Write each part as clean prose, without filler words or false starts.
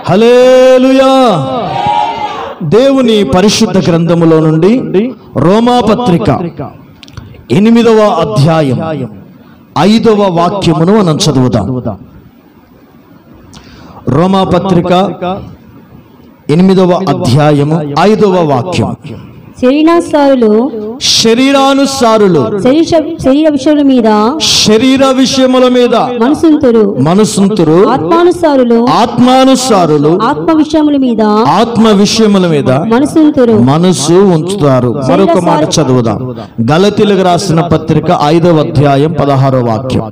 హల్లెలూయా. దేవుని పరిశుద్ధ గ్రంథములో నుండి రోమాపత్రిక 8వ అధ్యాయం 5వ వాక్యమును మనం చదువుదాం. రోమాపత్రిక 8వ అధ్యాయము 5వ వాక్యం. శరీరానుసారులు శరీర విషయముల మీద మనసుంతురు, ఆత్మానుసారులు ఆత్మ విషయముల మీద మనసు ఉంచుతారు. మరొక మాట చదువుదాం. గలతీలకు రాసిన పత్రిక 5వ అధ్యాయం 16వ వాక్యం.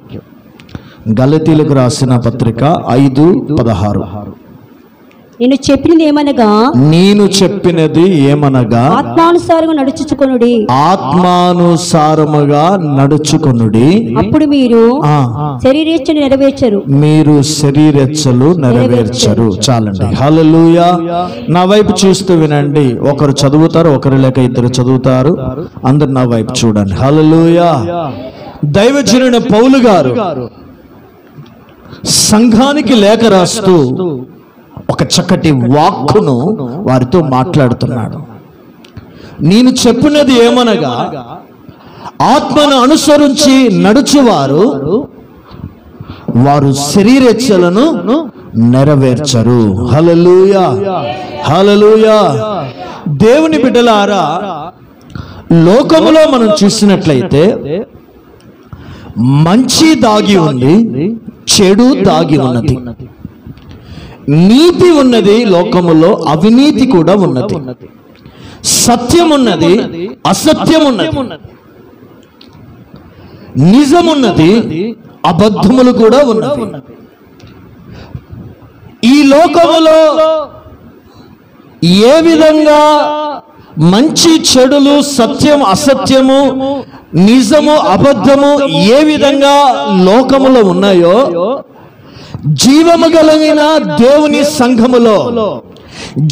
గలతీలకు రాసిన పత్రిక 5:16. నేను చెప్పినది ఏమనగా ఆత్మానుసారముగా నడుచుకొనుడి, అప్పుడు మీరు శరీరేచ్ఛలు నెరవేర్చరు. చాలండి. హల్లెలూయా. నా వైపు చూస్తూ వినండి. ఒకరు చదువుతారు, ఒకరు లేక ఇద్దరు చదువుతారు. అందరు నా వైపు చూడండి. హల్లెలూయా. దైవజనుడైన పౌలు గారు సంఘానికి లేఖ రాస్తూ ఒక చక్కటి వాక్కును వారితో మాట్లాడుతున్నాడు. నేను చెప్పినది ఏమనగా ఆత్మను అనుసరించి నడుచువారు వారు శరీరేచ్ఛలను నెరవేర్చరు. హల్లెలూయా, హల్లెలూయా. దేవుని బిడ్డలారా, లోకములో మనం చూసినట్లయితే మంచి దాగి ఉంది, చెడు దాగి ఉన్నది. నీతి ఉన్నది లోకములో, అవినీతి కూడా ఉన్నది. సత్యం ఉన్నది, అసత్యం ఉన్నది. నిజమున్నది, అబద్ధములు కూడా ఉన్నది. ఈ లోకములో ఏ విధంగా మంచి చెడులు, సత్యం అసత్యము, నిజము అబద్ధము ఏ విధంగా లోకములో ఉన్నాయో, జీవము కలిగిన దేవుని సంఘములో,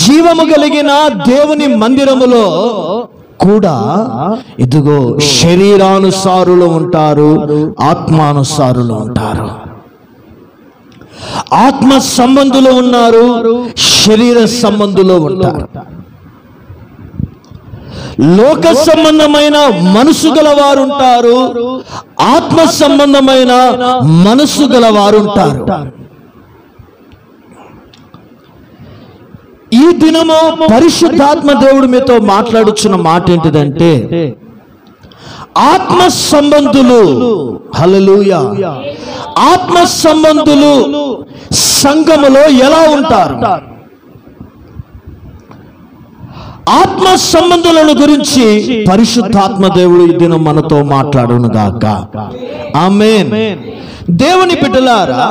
జీవము కలిగిన దేవుని మందిరములో కూడా ఇదిగో శరీరానుసారులు ఉంటారు, ఆత్మానుసారులు ఉంటారు. ఆత్మ సంబంధులు ఉన్నారు, శరీర సంబంధులు ఉంటారు. లోక సంబంధమైన మనసు గలవారు ఉంటారు, ఆత్మ సంబంధమైన మనసు గలవారు ఉంటారు. ఈ దినము పరిశుద్ధాత్మ దేవుడు మీతో మాట్లాడుచున్న మాట ఏంటిదంటే, ఆత్మ సంబంధులు, హల్లెలూయా, ఆత్మ సంబంధులు సంఘములో ఎలా ఉంటారు? ఆత్మ సంబంధులను గురించి పరిశుద్ధాత్మ దేవుడు ఈ దినం మనతో మాట్లాడును గాక. ఆమేన్. దేవుని బిడ్డలారా,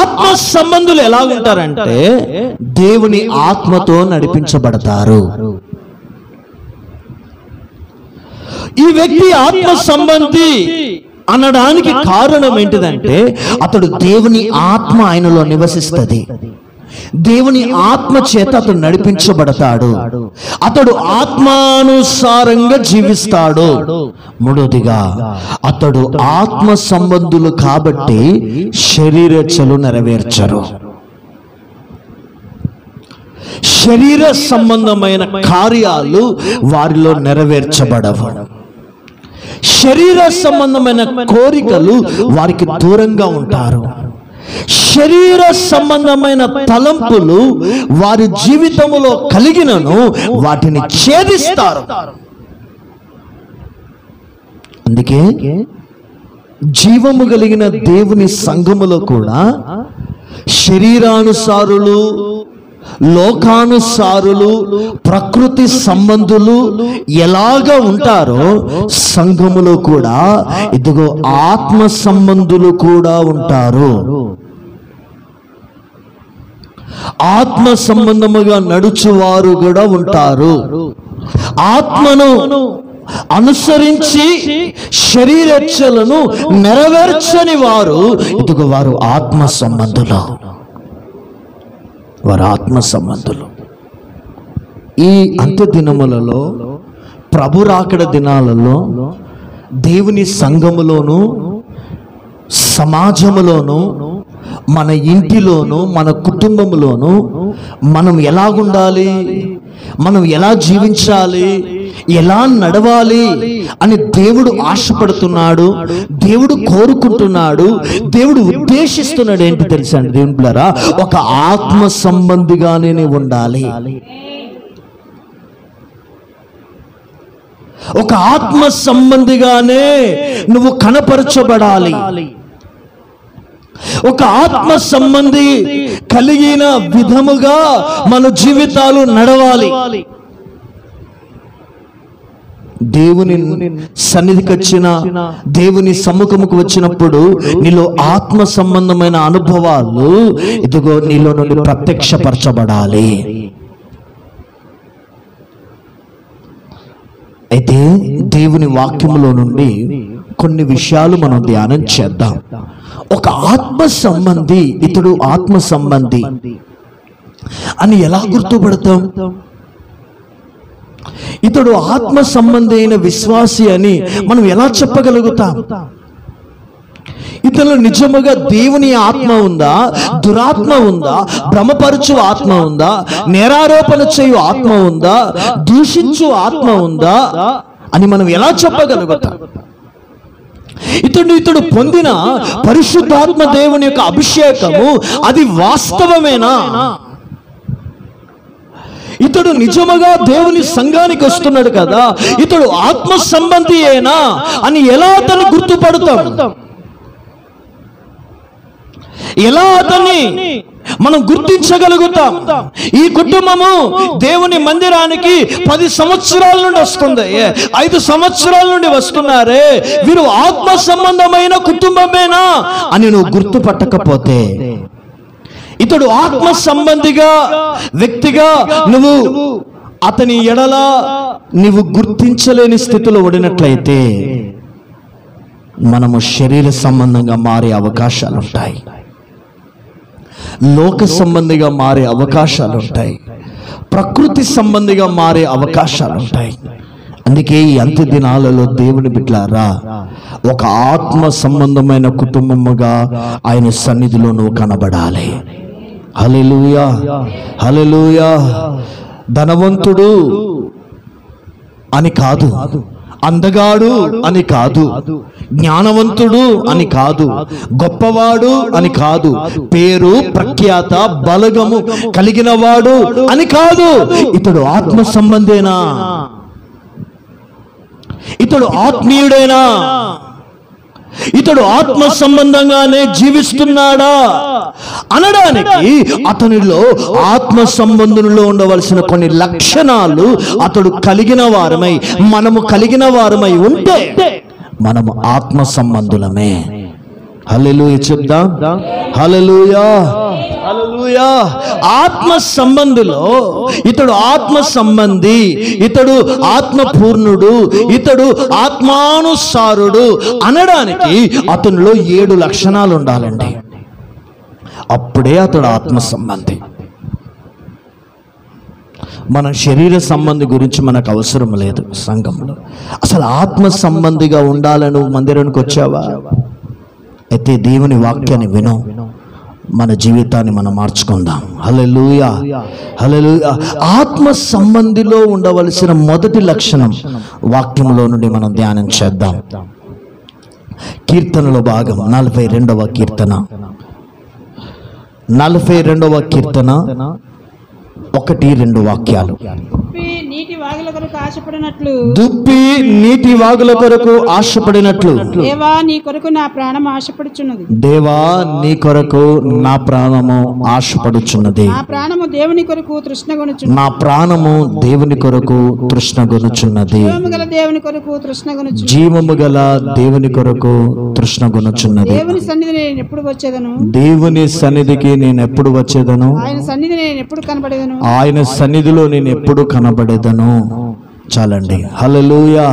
ఆత్మ సంబంధులు ఎలా ఉంటారంటే దేవుని ఆత్మతో నడిపించబడతారు. ఈ వ్యక్తి ఆత్మ సంబంధి అనడానికి కారణం ఏంటిదంటే అతడు దేవుని ఆత్మ ఆయనలో నివసిస్తుంది. దేవుని ఆత్మ చేత అతడు నడిపించబడతాడు. అతడు ఆత్మానుసారంగా జీవిస్తాడు. మూడోదిగా అతడు ఆత్మ సంబంధులు కాబట్టి శరీరేచ్ఛలు నెరవేర్చరు. శరీర సంబంధమైన కార్యాలు వారిలో నెరవేర్చబడవు. శరీర సంబంధమైన కోరికలు వారికి దూరంగా ఉంటారు. శరీర సంబంధమైన తలంపులు వారి జీవితంలో కలిగినను వాటిని ఛేదిస్తారు. అందుకే జీవము కలిగిన దేవుని సంఘములో కూడా శరీరానుసారులు, లోకానుసారులు, ప్రకృతి సంబంధులు ఎలాగ ఉంటారో సంఘములో కూడా ఇదిగో ఆత్మ సంబంధులు కూడా ఉంటారు. ఆత్మ సంబంధముగా నడుచువారు కూడా ఉంటారు. ఆత్మను అనుసరించి శరీరేచ్ఛలను నెరవేర్చని వారు ఇదిగో వారు ఆత్మ సంబంధులు. వారు ఆత్మ సంబంధులు. ఈ అంత్య దినములలో, ప్రభు రాకడ దినాలలో దేవుని సంఘములోను సమాజములోను మన ఇంటిలోను మన కుటుంబంలోను మనం ఎలాగుండాలి, మనం ఎలా జీవించాలి, ఎలా నడవాలి అని దేవుడు ఆశపడుతున్నాడు, దేవుడు కోరుకుంటున్నాడు, దేవుడు ఉద్దేశిస్తున్నాడు. ఏంటి తెలుసా అండి దేవుని పిల్లరా, ఒక ఆత్మ సంబంధిగానే నీవు ఉండాలి. ఒక ఆత్మ సంబంధిగానే నువ్వు కనపరచబడాలి. ఒక ఆత్మ సంబంధి కలిగిన విధముగా మన జీవితాలు నడవాలి. దేవుని సన్నిధికి వచ్చిన, దేవుని సముఖముకు వచ్చినప్పుడు నీలో ఆత్మ సంబంధమైన అనుభవాలు ఇదిగో నీలో నుండి ప్రత్యక్షపరచబడాలి. అయితే దేవుని వాక్యములో నుండి కొన్ని విషయాలు మనం ధ్యానం చేద్దాం. ఒక ఆత్మ సంబంధి, ఇతడు ఆత్మ సంబంధి అని ఎలా గుర్తుపడతాం? ఇతడు ఆత్మ సంబంధి అయిన విశ్వాసి అని మనం ఎలా చెప్పగలుగుతాం? ఇతను నిజముగా దేవుని ఆత్మ ఉందా, దురాత్మ ఉందా, భ్రమపరచు ఆత్మ ఉందా, నేరారోపణ చేయు ఆత్మ ఉందా, దూషించు ఆత్మ ఉందా అని మనం ఎలా చెప్పగలుగుతాం? ఇతడు పొందిన పరిశుద్ధాత్మ దేవుని యొక్క అభిషేకము అది వాస్తవమేనా? ఇతడు నిజముగా దేవుని సంఘానికి వస్తున్నాడు కదా, ఇతడు ఆత్మ సంబంధియేనా అని ఎలా అతన్ని గుర్తుపడతాం? ఎలా అతన్ని మనం గుర్తించగలుగుతాం? ఈ కుటుంబము దేవుని మందిరానికి 10 సంవత్సరాల నుండి వస్తుంది, 5 సంవత్సరాల నుండి వస్తున్నారే, వీరు ఆత్మ సంబంధమైన కుటుంబమేనా అని నువ్వు గుర్తుపట్టకపోతే, ఇతడు ఆత్మ సంబంధిగా వ్యక్తిగా నువ్వు అతని ఎడల నువ్వు గుర్తించలేని స్థితిలో పడినట్లయితే మనము శరీర సంబంధంగా మారే అవకాశాలు ఉంటాయి, లోక సంబంధిగా మారే అవకాశాలు ఉంటాయి, ప్రకృతి సంబంధిగా మారే అవకాశాలు ఉంటాయి. అందుకే ఈ అంత్య దినాలలో దేవుని బిడ్డలారా, ఒక ఆత్మ సంబంధమైన కుటుంబముగా ఆయన సన్నిధిలో నువ్వు కనబడాలి. హల్లెలూయా, హల్లెలూయా. ధనవంతుడు అని కాదు, అందగాడు అని కాదు, జ్ఞానవంతుడు అని కాదు, గొప్పవాడు అని కాదు, పేరు ప్రఖ్యాత బలగము కలిగిన వాడు అని కాదు. ఇతడు ఆత్మ సంబంధేనా? ఇతడు ఆత్మీయుడేనా? ఇతడు ఆత్మ సంబంధంగానే జీవిస్తున్నాడా అనడానికి అతనిలో ఆత్మ సంబంధంలో ఉండవలసిన కొన్ని లక్షణాలు అతడు కలిగిన వారమై, మనము కలిగిన వారమై ఉంటే మనము ఆత్మ సంబంధులమే. హల్లెలూయా చెప్దాం. హల్లెలూయా, హల్లెలూయా. ఆత్మ సంబంధిలో ఇతడు ఆత్మ సంబంధి, ఇతడు ఆత్మ పూర్ణుడు, ఇతడు ఆత్మానుసారుడు అనడానికి అతనిలో 7 లక్షణాలు ఉండాలండి. అప్పుడే అతడు ఆత్మ సంబంధి. మన శరీర సంబంధి గురించి మనకు అవసరం లేదు సంఘంలో. అసలు ఆత్మ సంబంధిగా ఉండాలని మందిరానికి వచ్చావా? అయితే దేవుని వాక్యాన్ని విను, మన జీవితాన్ని మనం మార్చుకుందాం. హల్లెలూయా, హల్లెలూయా. ఆత్మ సంబంధిలో ఉండవలసిన మొదటి లక్షణం వాక్యంలో నుండి మనం ధ్యానం చేద్దాం. కీర్తనలో భాగం 42వ కీర్తన, 42వ కీర్తన 1-2 వాక్యాలు. దుప్పి నీటి వాగుల కొరకు ఆశపడినట్లు దేవా నీ కొరకు నా ప్రాణం ఆశపడుచున్నది. దేవా నీ కొరకు నా ప్రాణము ఆశపడుచున్నది. నా ప్రాణము దేవుని కొరకు తృష్ణగొనుచున్నది. నా ప్రాణము దేవుని కొరకు తృష్ణగొనుచున్నది. జీవము గల దేవుని కొరకు తృష్ణగొనుచున్నది. జీవము గల దేవుని కొరకు తృష్ణగొనుచున్నది. దేవుని సన్నిధి నేను ఎప్పుడు వచ్చేదను? దేవుని సన్నిధికి నేను ఎప్పుడు వచ్చేదను? ఆయన సన్నిధి నేను ఎప్పుడు కనబడేదను? ఆయన సన్నిధిలో నేను ఎప్పుడు కనబడేదను. చాలండి. హల్లెలూయా.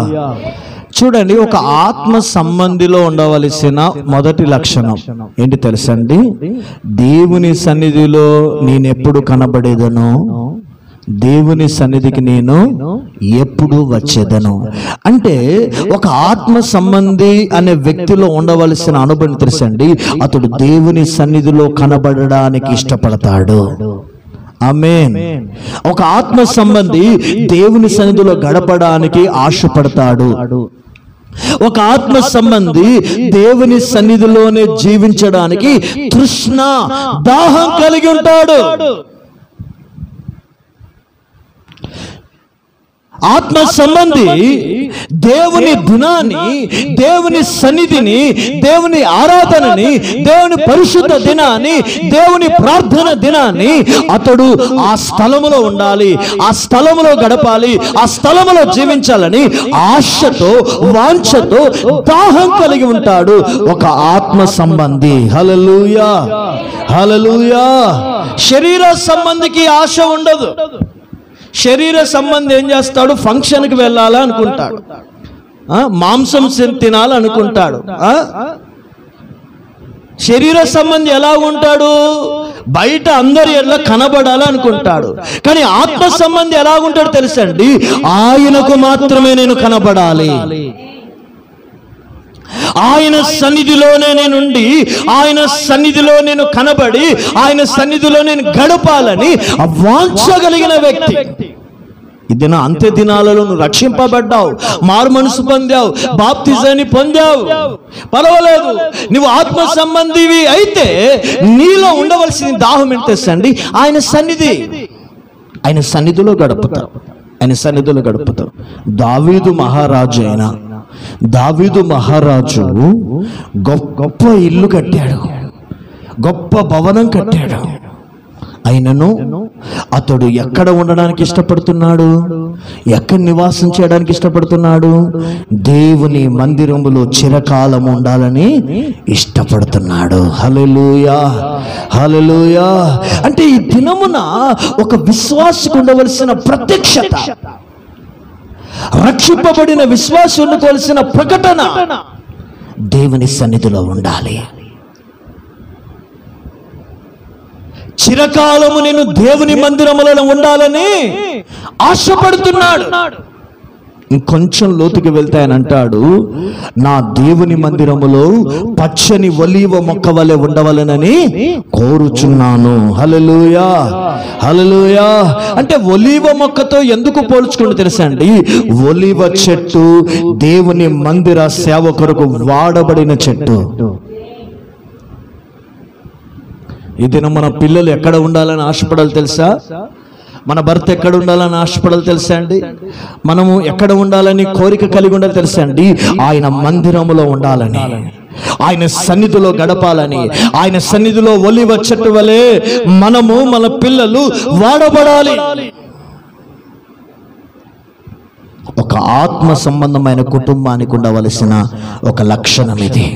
చూడండి, ఒక ఆత్మ సంబంధిలో ఉండవలసిన మొదటి లక్షణం ఏంటి తెలుసండి? దేవుని సన్నిధిలో నేనెప్పుడు కనబడేదను, దేవుని సన్నిధికి నేను ఎప్పుడు వచ్చేదను. అంటే ఒక ఆత్మ సంబంధి అనే వ్యక్తిలో ఉండవలసిన అనుభవం తెలుసండి. అతడు దేవుని సన్నిధిలో కనబడడానికి ఇష్టపడతాడు. ఆమేన్. ఒక ఆత్మ సంబంధి దేవుని సన్నిధిలో గడపడానికి ఆశపడతాడు. ఒక ఆత్మ సంబంధి దేవుని సన్నిధిలోనే జీవించడానికి తృష్ణ, దాహం కలిగి ఉంటాడు. ఆత్మ సంబంధి దేవుని దినాన్ని, దేవుని సన్నిధిని, దేవుని ఆరాధనని, దేవుని పరిశుద్ధ దినాన్ని, దేవుని ప్రార్థన దినాన్ని అతడు ఆ స్థలములో ఉండాలి, ఆ స్థలములో గడపాలి, ఆ స్థలములో జీవించాలని ఆశతో, వాంఛతో, దాహం కలిగి ఉంటాడు ఒక ఆత్మ సంబంధి. హల్లెలూయా, హల్లెలూయా. శరీర సంబంధికి ఆశ ఉండదు. శరీర సంబంధి ఏం చేస్తాడు? ఫంక్షన్కి వెళ్ళాలా అనుకుంటాడు, మాంసం తినాలనుకుంటాడు. శరీర సంబంధి ఎలా ఉంటాడు? బయట అందరి ఎట్లా కనబడాలనుకుంటాడు. కానీ ఆత్మ సంబంధి ఎలా ఉంటాడు తెలుసండి? ఆయనకు మాత్రమే నేను కనబడాలి, ఆయన సన్నిధిలోనే నేనుండి, ఆయన సన్నిధిలో నేను కనబడి, ఆయన సన్నిధిలో నేను గడపాలని వాంఛగలిగిన వ్యక్తి. ఇది నా అంత్య దినాలలో నువ్వు రక్షింపబడ్డావు, మారు మనసు పొందావు, బాప్తిజాన్ని పొందావు, పర్వాలేదు. నువ్వు ఆత్మ సంబంధివి అయితే నీలో ఉండవలసిన దాహం ఏంటి తెలుసండి? ఆయన సన్నిధి. ఆయన సన్నిధిలో గడుపుతావు, ఆయన సన్నిధిలో గడుపుతావు. దావీదు మహారాజు గొప్ప ఇల్లు కట్టాడు, గొప్ప భవనం కట్టాడు. అయినను అతడు ఎక్కడ ఉండడానికి ఇష్టపడుతున్నాడు? ఎక్కడ నివాసం చేయడానికి ఇష్టపడుతున్నాడు? దేవుని మందిరములో చిరకాలం ఉండాలని ఇష్టపడుతున్నాడు. హల్లెలూయా, హల్లెలూయా. అంటే ఈ దినమున ఒక విశ్వాసికి ఉండవలసిన ప్రత్యక్షత, రక్షింపబడిన విశ్వాసి ఉండవలసిన ప్రకటన దేవుని సన్నిధిలో ఉండాలి. చిరకాలము నేను దేవుని మందిరములలో ఉండాలని ఆశపడుతున్నాడు. ఇంకొంచెం లోతుకి వెళ్తే ఆయన అంటాడు, నా దేవుని మందిరములో పచ్చని ఒలీవ మొక్క వలె ఉండవలెనని కోరుచున్నాను. హల్లెలూయా, హల్లెలూయా. అంటే ఒలీవ మొక్కతో ఎందుకు పోల్చుకుంటూ తెలుసా అండి? ఒలీవ చెట్టు దేవుని మందిర సేవ కొరకు వాడబడిన చెట్టు. ఈ దినం మన పిల్లలు ఎక్కడ ఉండాలని ఆశపడాలి తెలుసా? మన భర్త ఎక్కడ ఉండాలని ఆశపడాలి తెలుసా అండి? మనము ఎక్కడ ఉండాలని కోరిక కలిగి ఉండాలి తెలుసా అండి? ఆయన మందిరములో ఉండాలని, ఆయన సన్నిధిలో గడపాలని, ఆయన సన్నిధిలో ఒలీవ చెట్టు వలె మనము, మన పిల్లలు వాడబడాలి. ఒక ఆత్మ సంబంధమైన కుటుంబానికి ఉండవలసిన ఒక లక్షణం ఇది.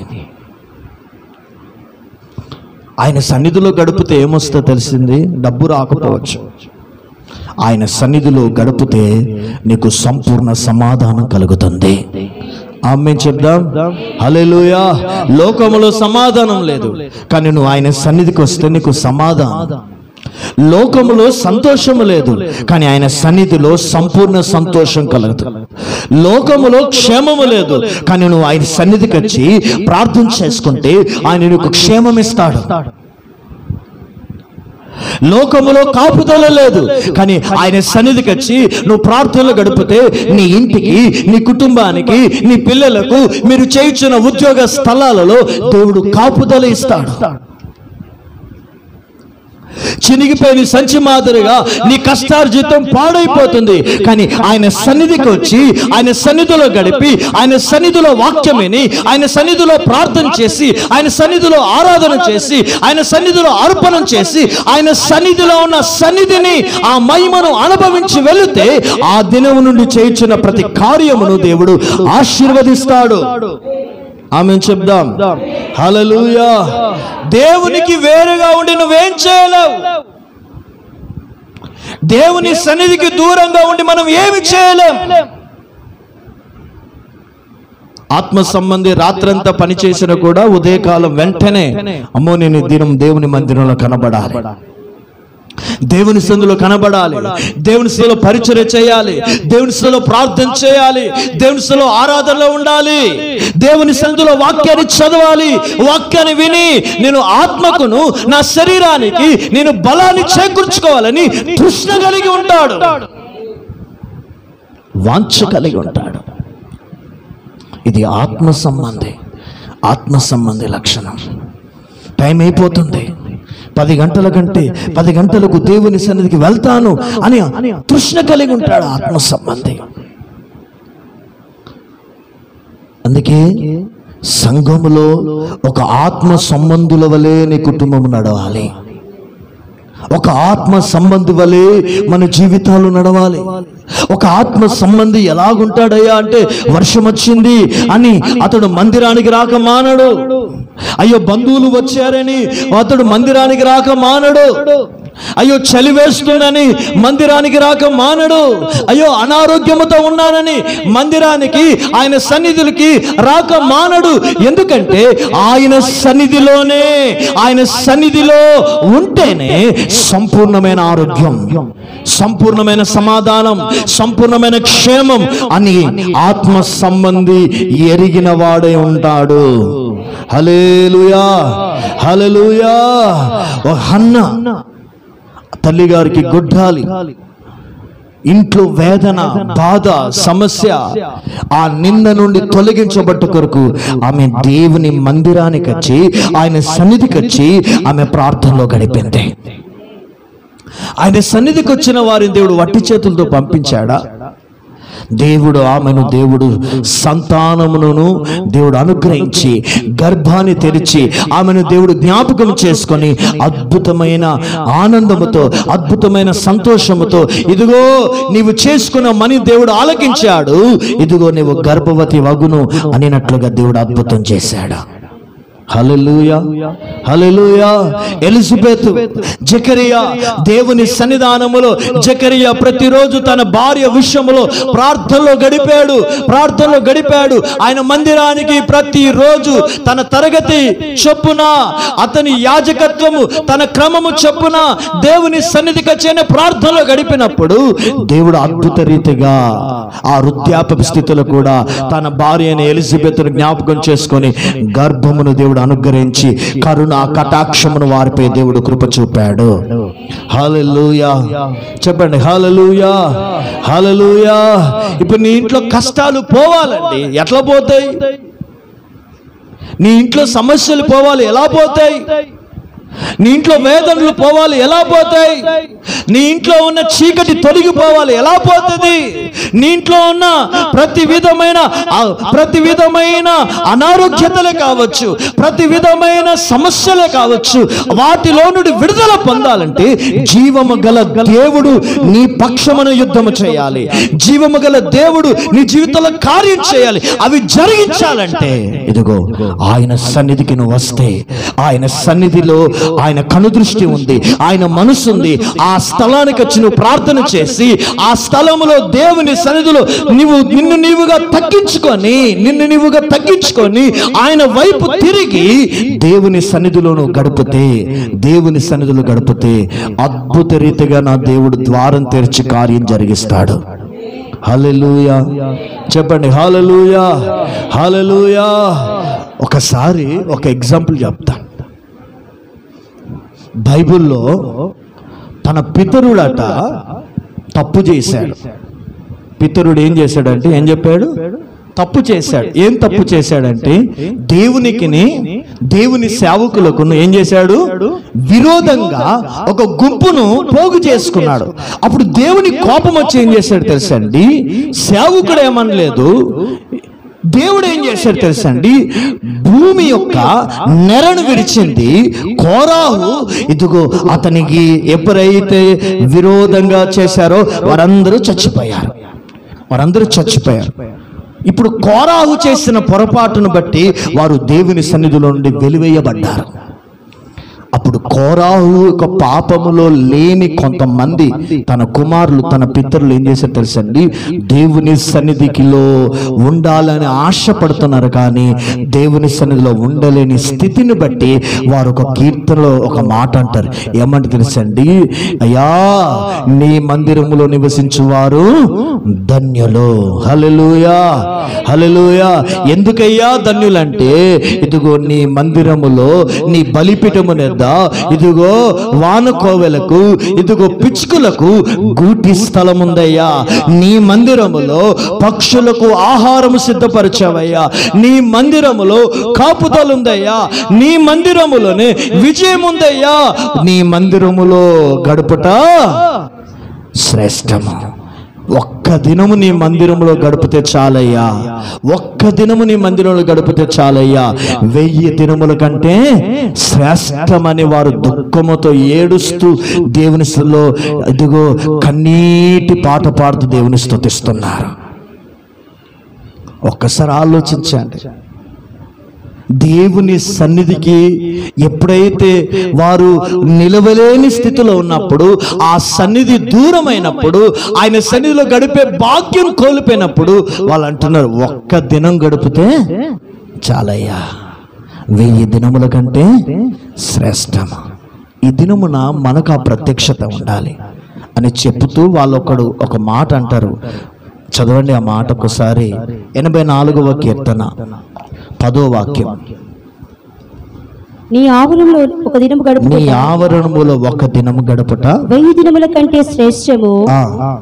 ఆయన సన్నిధిలో గడిపితే ఏమొస్తుందో తెలిసింది? డబ్బు రాకపోవచ్చు. ఆయన సన్నిధిలో గడిపితే నీకు సంపూర్ణ సమాధానం కలుగుతుంది. ఆమేన్ చెప్దాం. హల్లెలూయా. లోకములో సమాధానం లేదు, కానీ నువ్వు ఆయన సన్నిధికి వస్తే నీకు సమాధానం. లోకములో సంతోషము లేదు, కానీ ఆయన సన్నిధిలో సంపూర్ణ సంతోషం కలుగుతుంది. లోకములో క్షేమము లేదు, కానీ నువ్వు ఆయన సన్నిధికి వచ్చి ప్రార్థన చేసుకుంటే ఆయన నీకు క్షేమం ఇస్తాడు. లోకములో కాపుదల లేదు, కానీ ఆయన సన్నిధికి వచ్చి నువ్వు ప్రార్థనలు గడిపితే నీ ఇంటికి, నీ కుటుంబానికి, నీ పిల్లలకు, మీరు చేయుచున్న ఉద్యోగ స్థలాలలో దేవుడు కాపుదల ఇస్తాడు. చినిగిపోయిన సంచి మాదిరిగా నీ కష్టార్జితం పాడైపోతుంది, కానీ ఆయన సన్నిధికి వచ్చి ఆయన సన్నిధిలో గడిపి, ఆయన సన్నిధిలో వాక్యం విని, ఆయన సన్నిధిలో ప్రార్థన చేసి, ఆయన సన్నిధిలో ఆరాధన చేసి, ఆయన సన్నిధిలో అర్పణం చేసి, ఆయన సన్నిధిలో ఉన్న సన్నిధిని, ఆ మహిమను అనుభవించి వెళితే ఆ దినం నుండి చేయించిన ప్రతి కార్యమును దేవుడు ఆశీర్వదిస్తాడు. ఆమేన్ చెప్దాం. హల్లెలూయా. దేవునికి వేరుగా ఉండి నువ్వేం చేయలేవు. దేవుని సన్నిధికి దూరంగా ఉండి మనం ఏమి చేయలేం. ఆత్మ సంబంధి రాత్రంతా పనిచేసినా కూడా ఉదయకాలం వెంటనే అమ్మో నేను దినం దేవుని మందిరంలో కనబడాలి, దేవుని సన్నిధిలో కనబడాలి, దేవుని సన్నిధిలో పరిచర్య చేయాలి, దేవుని సన్నిధిలో ప్రార్థన చేయాలి, దేవుని సన్నిధిలో ఆరాధనలో ఉండాలి, దేవుని సన్నిధిలో వాక్యాన్ని చదవాలి. వాక్యాన్ని విని నేను ఆత్మకును నా శరీరానికి నేను బలాన్ని చేకూర్చుకోవాలని తృష్ణ కలిగి ఉంటాడు, వాంఛ కలిగి ఉంటాడు. ఇది ఆత్మ సంబంధి లక్షణం. టైం అయిపోతుంది, 10 గంటల కంటే 10 గంటలకు దేవుని సన్నిధికి వెళ్తాను అని తృష్ణ కలిగి ఉంటాడు ఆత్మ సంబంధి. అందుకే సంఘములో ఒక ఆత్మ సంబంధుల వలె నీ కుటుంబం నడవాలి, ఒక ఆత్మ సంబంధి వలె మన జీవితాలు నడవాలి. ఒక ఆత్మ సంబంధి ఎలాగుంటాడయ్యా అంటే, వర్షం వచ్చింది అని అతడు మందిరానికి రాక మానడు. అయ్యో బంధువులు వచ్చారని అతడు మందిరానికి రాక మానడు. అయ్యో చలి వేస్తుందని మందిరానికి రాక మానడు. అయ్యో అనారోగ్యముతో ఉన్నానని మందిరానికి, ఆయన సన్నిధులకి రాక మానడు. ఎందుకంటే ఆయన సన్నిధిలో ఉంటేనే సంపూర్ణమైన ఆరోగ్యం, సంపూర్ణమైన సమాధానం, సంపూర్ణమైన క్షేమం అని ఆత్మ సంబంధి ఎరిగిన వాడే ఉంటాడు. హల్లెలూయా, హల్లెలూయా. ఓ హన్నా తల్లిగారికి గొడ్రాలి, ఇంట్లో వేదన, బాధ, సమస్య ఆ నింద నుండి తొలగించబట్టు కొరకు ఆమె దేవుని మందిరానికి వచ్చి, ఆయన సన్నిధికి వచ్చి ఆమె ప్రార్థనలో గడిపింది. ఆయన సన్నిధికి వచ్చిన వారిని దేవుడు వట్టి చేతులతో పంపించాడా? దేవుడు సంతానమును దేవుడు అనుగ్రహించి గర్భాన్ని తెరిచి ఆమెను దేవుడు జ్ఞాపకం చేసుకొని అద్భుతమైన ఆనందముతో, అద్భుతమైన సంతోషముతో, ఇదిగో నీవు చేసుకున్న మని దేవుడు ఆలకించాడు, ఇదిగో నీవు గర్భవతి వగును అనినట్లుగా దేవుడు అద్భుతం చేశాడు. హల్లెలూయా, హల్లెలూయా. ఎలిజబెత్, జకరియా దేవుని సన్నిధానములో జకరియా ప్రతిరోజు తన భార్య విషయములో ప్రార్థనలో గడిపాడు. ఆయన మందిరానికి ప్రతిరోజు తన తరగతి చొప్పున, అతని యాజకత్వము తన క్రమము చొప్పున దేవుని సన్నిధికి వచ్చే ప్రార్థనలో గడిపినప్పుడు దేవుడు అద్భుత రీతిగా ఆ వృద్ధాప్య స్థితిలో కూడా తన భార్య అయిన ఎలిజబెత్ను జ్ఞాపకం చేసుకొని గర్భమును దేవుడు అనుగ్రహించి కరుణ కటాక్షమును వారిపై దేవుడు కృప చూపాడు. హల్లెలూయా, చెప్పండి హల్లెలూయా, హల్లెలూయా. ఇప్పుడు నీ ఇంట్లో కష్టాలు పోవాలండి, ఎట్లా పోతాయి? నీ ఇంట్లో సమస్యలు పోవాలి, ఎలా పోతాయి? నీ ఇంట్లో వేదనలు పోవాలి, ఎలా పోతాయి? నీ ఇంట్లో ఉన్న చీకటి తొలగిపోవాలి, ఎలా పోతుంది? నీ ఇంట్లో ఉన్న ప్రతి విధమైన అనారోగ్యతలే కావచ్చు, ప్రతి విధమైన సమస్యలే కావచ్చు, వాటిలో నుండి విడుదల పొందాలంటే జీవము గల దేవుడు నీ పక్షమున యుద్ధము చేయాలి. జీవము గల దేవుడు నీ జీవితంలో కార్యం చేయాలి. అవి జరిగించాలంటే ఇదిగో ఆయన సన్నిధికి నువ్వు వస్తే, ఆయన సన్నిధిలో ఆయన కనుదృష్టి ఉంది, ఆయన మనసు ఉంది. ఆ స్థలానికి వచ్చి నువ్వు ప్రార్థన చేసి, ఆ స్థలములో దేవుని సన్నిధిలో నిన్ను నీవుగా తగ్గించుకొని ఆయన వైపు తిరిగి దేవుని సన్నిధిలో గడిపితే అద్భుత రీతిగా నా దేవుడు ద్వారం తెరిచి కార్యం జరిగిస్తాడు. హల్లెలూయా, చెప్పండి హల్లెలూయా, హల్లెలూయా. ఒకసారి ఒక ఎగ్జాంపుల్ చెప్తాను. బైబిల్లో తన పితరుడట తప్పు చేశాడు. పితరుడు ఏం చేశాడంటే, ఏం చెప్పాడు? తప్పు చేశాడు. ఏం తప్పు చేశాడంటే, దేవుని సేవకులకు ఏం చేశాడు? విరోధంగా ఒక గుంపును పోగు చేసుకున్నాడు. అప్పుడు దేవుని కోపం వచ్చి ఏం చేశాడు తెలుసండి? సేవకుడు ఏమనలేదు, దేవుడు ఏం చేశాడు తెలుసండి? భూమి యొక్క నెరను విరిచింది. కోరాహు ఇదిగో అతనికి ఎప్పుడైతే విరోధంగా చేశారో వారందరూ చచ్చిపోయారు. ఇప్పుడు కోరాహు చేసిన పొరపాటును బట్టి వారు దేవుని సన్నిధిలో నుండి వెలివేయబడ్డారు. అప్పుడు కోరాహు యొక్క పాపములో లేని కొంతమంది తన కుమారులు తన పితరులు ఏం చేశారు తెలుసండి, దేవుని సన్నిధికిలో ఉండాలని ఆశపడుతున్నారు, కానీ దేవుని సన్నిధిలో ఉండలేని స్థితిని బట్టి వారు ఒక కీర్తనలో ఒక మాట అంటారు. ఏమంటే తెలుసండి, అయ్యా నీ మందిరములో నివసించువారు ధన్యులు. హల్లెలూయా, హల్లెలూయా. ఎందుకయ్యా ధన్యులంటే, ఇదిగో నీ మందిరములో నీ బలిపీఠము నెద్ద ఇదిగో వానకోవెలకు ఇదిగో పిచ్చుకలకు గూటి స్థలం ఉందయ్యా. నీ మందిరములో పక్షులకు ఆహారము సిద్ధపరిచావయ్యా. నీ మందిరములో కాపుదల ఉందయ్యా. నీ మందిరములోనే విజయం ఉందయ్యా. నీ మందిరములో గడుపుట శ్రేష్టము. ఒక్క దినము నీ మందిరంలో గడిపితే చాలయ్యా. ఒక్క దినము నీ మందిరంలో గడిపితే చాలయ్యా. 1000 దినముల కంటే శ్రేష్టమని వారు దుఃఖముతో ఏడుస్తూ దేవునిలో ఇదిగో కన్నీటి పాట పాడుతూ దేవుని స్తుతిస్తున్నారు. ఒక్కసారి ఆలోచించండి. దేవుని సన్నిధికి ఎప్పుడైతే వారు నిలవలేని స్థితిలో ఉన్నప్పుడు, ఆ సన్నిధి దూరమైనప్పుడు, ఆయన సన్నిధిలో గడిపే భాగ్యం కోల్పోయినప్పుడు వాళ్ళు అంటున్నారు, ఒక్క దినం గడిపితే చాలయ్యా, 1000 దినముల కంటే శ్రేష్టము. ఈ దినమున మనకు ఆ ప్రత్యక్షత ఉండాలి అని చెబుతూ వాళ్ళు ఒక మాట అంటారు. చదవండి ఆ మాట ఒకసారి. 84వ కీర్తన 10వ వాక్యం. నీ ఆవరణంలో ఒక దినము గడుపుట, నీ ఆవరణములో ఒక దినము గడుపుట 1000 దినముల కంటే శ్రేష్టము.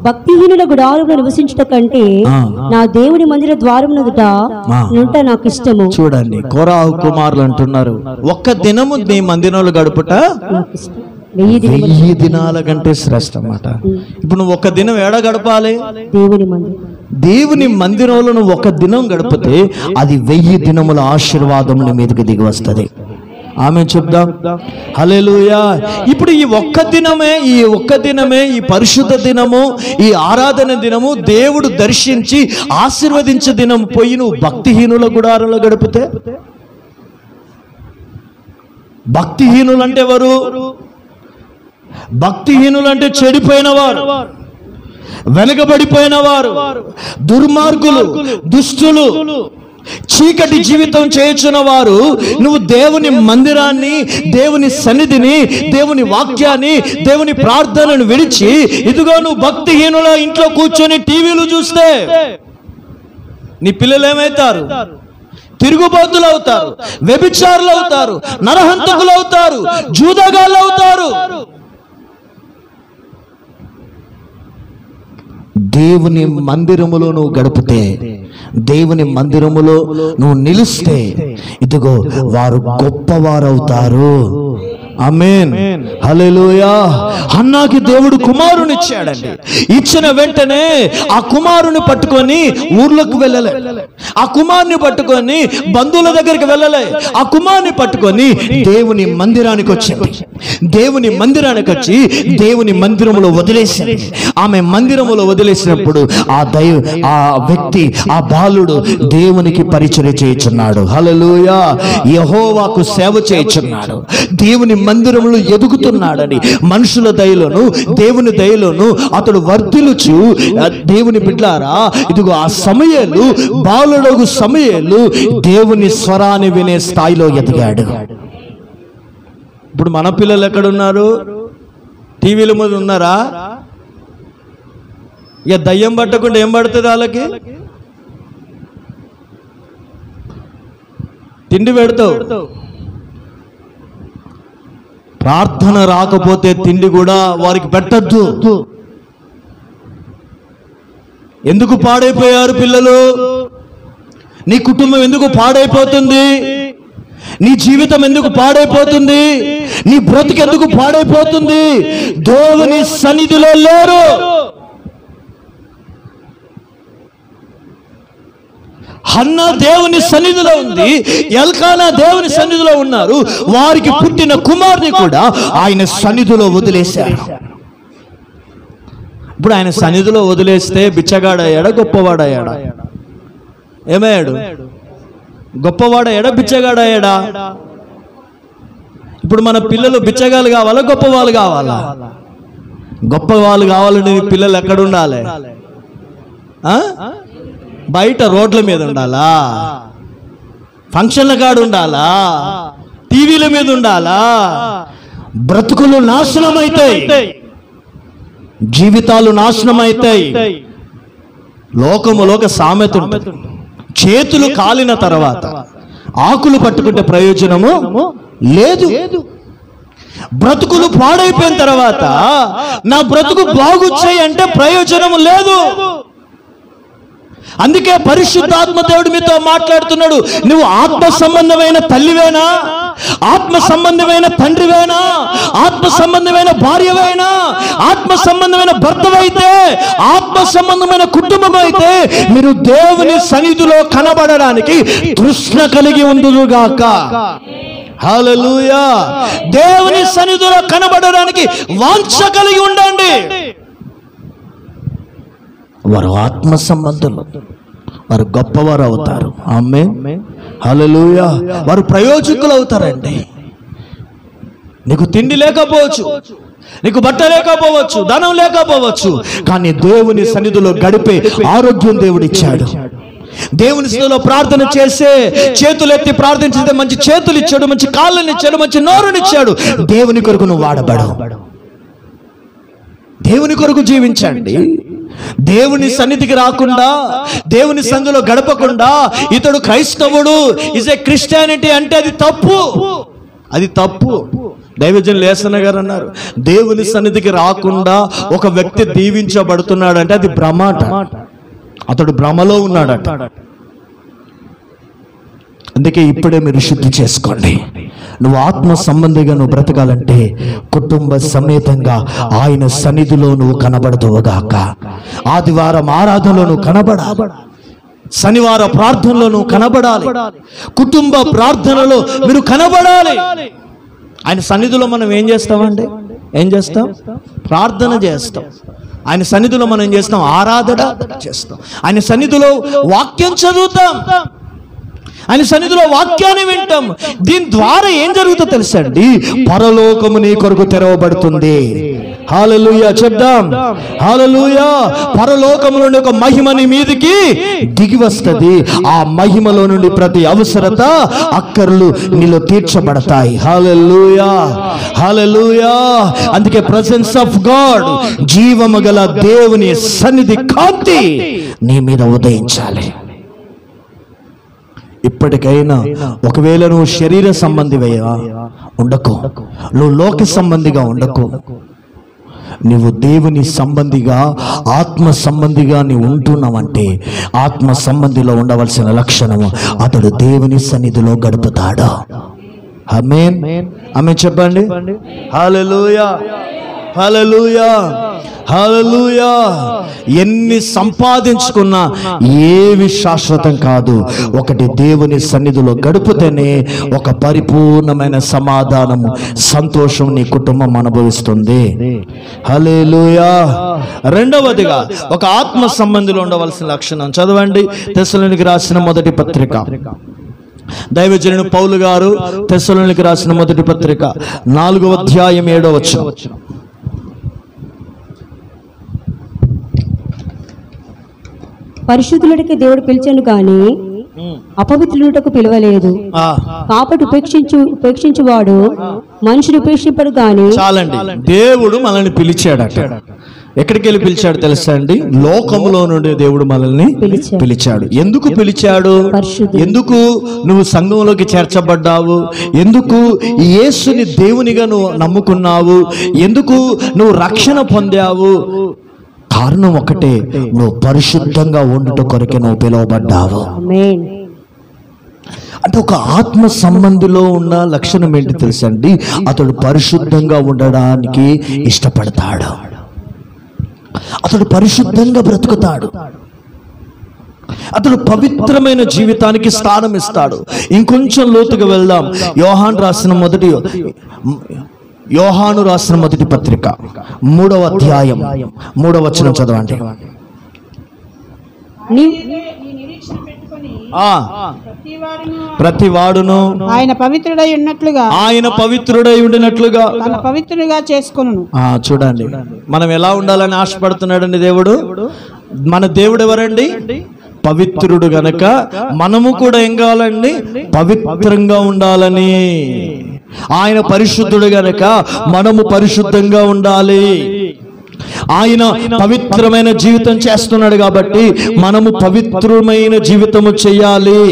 భక్తిహీనుల గుడారంలో నివసించుట కంటే నా దేవుని మందిర ద్వారమునదుట నుంట నాకు ఇష్టము. చూడండి, కోరాహు కుమారులు అంటున్నారు, ఒక్క దినము నీ మందిరంలో గడుపుట నాకు ఇష్టం. 1000 దినాల కంటే శ్రేష్టం అన్నమాట. ఇప్పుడు నువ్వు ఒక దినం ఏడ గడపాలి? దేవుని మందిరం. దేవుని మందిరంలో నువ్వు ఒక దినం గడిపితే అది 1000 దినముల ఆశీర్వాదం నీ మీదకి దిగి వస్తుంది. ఆమె చెప్దాం హల్లెలూయా. ఇప్పుడు ఈ ఒక్క దినమే ఈ పరిశుద్ధ దినము, ఈ ఆరాధన దినము, దేవుడు దర్శించి ఆశీర్వదించే దినం పోయి నువ్వు భక్తిహీనుల గుడారంలో గడిపితే, భక్తిహీనులు అంటే ఎవరు? భక్తిహీనులు అంటే చెడిపోయిన వారు, వెనకబడిపోయిన వారు, దుర్మార్గులు, దుష్టులు, చీకటి జీవితం చేయుచున్న వారు. నువ్వు దేవుని మందిరాన్ని, దేవుని సన్నిధిని, దేవుని వాక్యాన్ని, దేవుని ప్రార్థనను విడిచి ఇదిగో నువ్వు భక్తిహీనుల ఇంట్లో కూర్చొని టీవీలు చూస్తే నీ పిల్లలు ఏమవుతారు? తిరుగుబోతులు అవుతారు, వ్యభిచారులు అవుతారు, నరహంతకులు అవుతారు, జూదగాళ్ళు అవుతారు. దేవుని మందిరములో నువ్వు గడిపితే, దేవుని మందిరములో నువ్వు నిలిస్తే ఇదిగో వారు గొప్పవారవుతారు. ఆమేన్, హల్లెలూయా. హన్నాకి దేవుడు కుమారుని ఇచ్చాడండి. ఇచ్చిన వెంటనే ఆ కుమారుని పట్టుకొని ఊర్లోకి వెళ్ళలే, ఆ కుమారుని పట్టుకొని బంధువుల దగ్గరికి వెళ్ళలే, ఆ కుమారుని పట్టుకొని దేవుని మందిరానికి వచ్చింది. దేవుని మందిరానికి వచ్చి దేవుని మందిరములో వదిలేసింది. ఆమె మందిరములో వదిలేసినప్పుడు ఆ వ్యక్తి, ఆ బాలుడు దేవునికి పరిచర్య చేయుచున్నాడు. హల్లెలూయా. యెహోవాకు సేవ చేయుచున్నాడు, దేవుని మందిరములో ఎదుగుతున్నాడని మనుషుల దయలోను దేవుని దయలోను అతడు వర్ధిల్లుచు, దేవుని బిడ్డలారా ఇదిగో ఆ సమయాలు, బాలుడగు సమయాలు దేవుని స్వరాన్ని వినే స్థాయిలో ఎదిగాడు. ఇప్పుడు మన పిల్లలు ఎక్కడున్నారు? టీవీల మీద ఉన్నారా? ఇక దయ్యం పట్టకుండా ఏం పడుతుంది వాళ్ళకి? తిండి పెడతావు, ప్రార్థన రాకపోతే తిండి కూడా వారికి పెట్టద్దు. ఎందుకు పాడైపోయారు పిల్లలు? నీ కుటుంబం ఎందుకు పాడైపోతుంది? నీ జీవితం ఎందుకు పాడైపోతుంది? నీ బ్రతుకు ఎందుకు పాడైపోతుంది? దేవుని సన్నిధిలో లేరు. హన్నా దేవుని సన్నిధిలో ఉంది, ఎల్కానా దేవుని సన్నిధిలో ఉన్నారు. వారికి పుట్టిన కుమారుని కూడా ఆయన సన్నిధిలో వదిలేశారు. ఇప్పుడు ఆయన సన్నిధిలో వదిలేస్తే బిచ్చగాడయ్యాడా, గొప్పవాడయ్యాడా? ఏమయ్యాడు? గొప్పవాడయ్యాడా, బిచ్చగాడయ్యాడా? ఇప్పుడు మన పిల్లలు బిచ్చగాళ్ళు కావాలా, గొప్ప వాళ్ళు కావాలా? గొప్ప వాళ్ళు కావాలంటే నీ పిల్లలు ఎక్కడ ఉండాలి? బయట రోడ్ల మీద ఉండాలా? ఫంక్షన్ల కాడ ఉండాలా? టీవీల మీద ఉండాలా? బ్రతుకులు నాశనం అవుతాయి, జీవితాలు నాశనం అవుతాయి. లోకములో ఒక సామెత ఉంటుంది, చేతులు కాలిన తర్వాత ఆకులు పట్టుకుంటే ప్రయోజనము లేదు. బ్రతుకులు పాడైపోయిన తర్వాత నా బ్రతుకు బాగుచ్చాయి అంటే ప్రయోజనము లేదు. అందుకే పరిశుద్ధాత్మ దేవుడు మీతో మాట్లాడుతున్నాడు. నువ్వు ఆత్మ సంబంధమైన తల్లివేనా, ఆత్మ సంబంధమైన తండ్రివేనా, ఆత్మ సంబంధమైన భార్యవేనా, ఆత్మ సంబంధమైన భర్తవైతే, ఆత్మ సంబంధమైన కుటుంబం అయితే మీరు దేవుని సన్నిధిలో కనబడడానికి తృష్ణ కలిగి ఉండుగాక. హల్లెలూయా. దేవుని సన్నిధిలో కనబడడానికి వాంఛ కలిగి ఉండండి. వారు ఆత్మ సంబంధులు, వారు గొప్పవారు అవుతారు. ఆమేన్, హల్లెలూయా. వారు ప్రయోజకులు అవుతారండి. నీకు తిండి లేకపోవచ్చు, నీకు బట్ట లేకపోవచ్చు, ధనం లేకపోవచ్చు, కానీ దేవుని సన్నిధిలో గడిపే ఆరోగ్యం దేవుడిచ్చాడు. దేవుని సన్నిధిలో ప్రార్థన చేసే చేతులు ఎత్తి ప్రార్థించితే మంచి చేతులు ఇచ్చాడు, మంచి కాళ్ళని ఇచ్చాడు, మంచి నోరునిచ్చాడు. దేవుని కొరకు నువ్వు వాడబడవు. దేవుని కొరకు జీవించండి. దేవుని సన్నిధికి రాకుండా, దేవుని సన్నిధిలో గడపకుండా ఇతడు క్రైస్తవుడు, ఇస్ ఏ క్రిస్టియానిటీ అంటే అది తప్పు, అది తప్పు. దైవజనులు యేసన్న గారు అన్నారు, దేవుని సన్నిధికి రాకుండా ఒక వ్యక్తి దీవించబడుతున్నాడు అంటే అది భ్రమాట, అతడు భ్రమలో ఉన్నాడట. అందుకే ఇప్పుడే మీరు శుద్ధి చేసుకోండి. నువ్వు ఆత్మ సంబంధిగా నువ్వు బ్రతకాలంటే కుటుంబ సమేతంగా ఆయన సన్నిధిలో నువ్వు కనబడదువుగాక. ఆదివారం ఆరాధనలో నువ్వు కనబడాలి, శనివార ప్రార్థనలో నువ్వు కనబడాలి, కుటుంబ ప్రార్థనలో మీరు కనబడాలి. ఆయన సన్నిధిలో మనం ఏం చేస్తామండి? ఏం చేస్తాం? ప్రార్థన చేస్తాం. ఆయన సన్నిధిలో మనం ఏం చేస్తాం? ఆరాధన చేస్తాం. ఆయన సన్నిధిలో వాక్యం చదువుతాం, ఆయన సన్నిధిలో వాక్యాన్ని వింటాం. దీని ద్వారా ఏం జరుగుతుందో తెలుసండి, పరలోకము నీ కొరకు తెరవబడుతుంది. హల్లెలూయా చెప్దాం, హల్లెలూయా. పరలోకము నుండి ఒక మహిమ నీ మీదికి దిగి వస్తుంది. ఆ మహిమలో నుండి ప్రతి అవసరత, అక్కర్లు నీలో తీర్చబడతాయి. హల్లెలూయా, హల్లెలూయా. అందుకే ప్రెసెన్స్ ఆఫ్ గాడ్, జీవము గల దేవుని సన్నిధి కాంతి నీ మీద ఉదయించాలి. ఇప్పటికైనా ఒకవేళ నువ్వు శరీర సంబంధివయ్యా ఉండకు, నువ్వు లోక సంబంధిగా ఉండకు, నువ్వు దేవుని సంబంధిగా, ఆత్మ సంబంధిగా నీవు ఉంటున్నావంటే ఆత్మ సంబంధిలో ఉండవలసిన లక్షణము అతడు దేవుని సన్నిధిలో గడుపుతాడు. ఆమేన్, ఆమేన్ చెప్పండి. హల్లెలూయా, హల్లెలూయా, హల్లెలూయా. ఎన్ని సంపాదించుకున్నా ఏవి శాశ్వతం కాదు. ఒకటి దేవుని సన్నిధిలో గడిపితేనే ఒక పరిపూర్ణమైన సమాధానము, సంతోషం నీ కుటుంబం అనుభవిస్తుంది. హల్లెలూయా. రెండవదిగా ఒక ఆత్మ సంబంధిలో ఉండవలసిన లక్షణం చదవండి. తెస్సలోనికి రాసిన మొదటి పత్రిక, దైవజనుడు పౌలు గారు తెస్సలోనికి రాసిన మొదటి పత్రిక 4వ అధ్యాయం 7వ వచనం. పరిశుద్ధులకి దేవుడు పిలిచాను గాని అపవిత్రులకు పిలవలేదు. కాబట్టి ఉపేక్షించువాడు మనిషిని ఉపేక్షింపడు గాని. చాలండి, దేవుడు మనల్ని పిలిచాడట. ఎక్కడికి వెళ్ళి పిలిచాడు తెలుసా అండి? లోకములో నుండి దేవుడు మనల్ని పిలిచాడు. ఎందుకు పిలిచాడు? ఎందుకు నువ్వు సంఘంలోకి చేర్చబడ్డావు? ఎందుకు యేసుని దేవునిగా నువ్వు నమ్ముకున్నావు? ఎందుకు నువ్వు రక్షణ పొందావు? కారణం ఒకటే, నువ్వు పరిశుద్ధంగా ఉండుట కొరకే నువ్వు పిలువబడ్డావు. అంటే ఒక ఆత్మ సంబంధిలో ఉన్న లక్షణం ఏంటి తెలుసండి? అతడు పరిశుద్ధంగా ఉండడానికి ఇష్టపడతాడు, అతడు పరిశుద్ధంగా బ్రతుకుతాడు, అతడు పవిత్రమైన జీవితానికి స్థానం ఇస్తాడు. ఇంకొంచెం లోతుగా వెళ్దాం. యోహాను రాసిన మొదటి పత్రిక 3వ అధ్యాయం 3వ వచనం చదవండి. ప్రతి వాడును ఆయన పవిత్రుడై ఉండినట్లుగా తన పవిత్రుడిగా చేసుకొనును. చూడండి, మనం ఎలా ఉండాలని ఆశపడుతున్నాడండి దేవుడు. మన దేవుడు ఎవరండి? పవిత్రుడు గనక మనము కూడా ఏం కావాలండి? పవిత్రంగా ఉండాలని. ఆయన పరిశుద్ధుడు గనక మనము పరిశుద్ధంగా ఉండాలి. ఆయన పవిత్రమైన జీవితం చేస్తున్నాడు కాబట్టి మనము పవిత్రమైన జీవితము చేయాలి.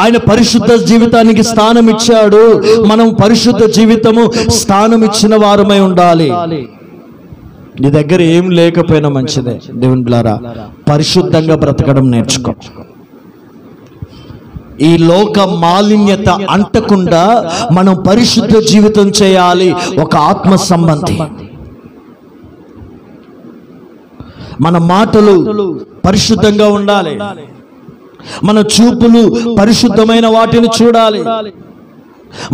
ఆయన పరిశుద్ధ జీవితానికి స్థానం ఇచ్చాడు. మనం పరిశుద్ధ జీవితము స్థానం ఇచ్చిన వారమై ఉండాలి. నీ దగ్గర ఏం లేకపోయినా మంచిదే దేవుని బిడ్డలారా, పరిశుద్ధంగా బ్రతకడం నేర్చుకో. ఈ లోక మాలిన్యత అంటకుండా మనం పరిశుద్ధ జీవితం చేయాలి. ఒక ఆత్మ సంబంధి. మన మాటలు పరిశుద్ధంగా ఉండాలి. మన చూపులు పరిశుద్ధమైన వాటిని చూడాలి.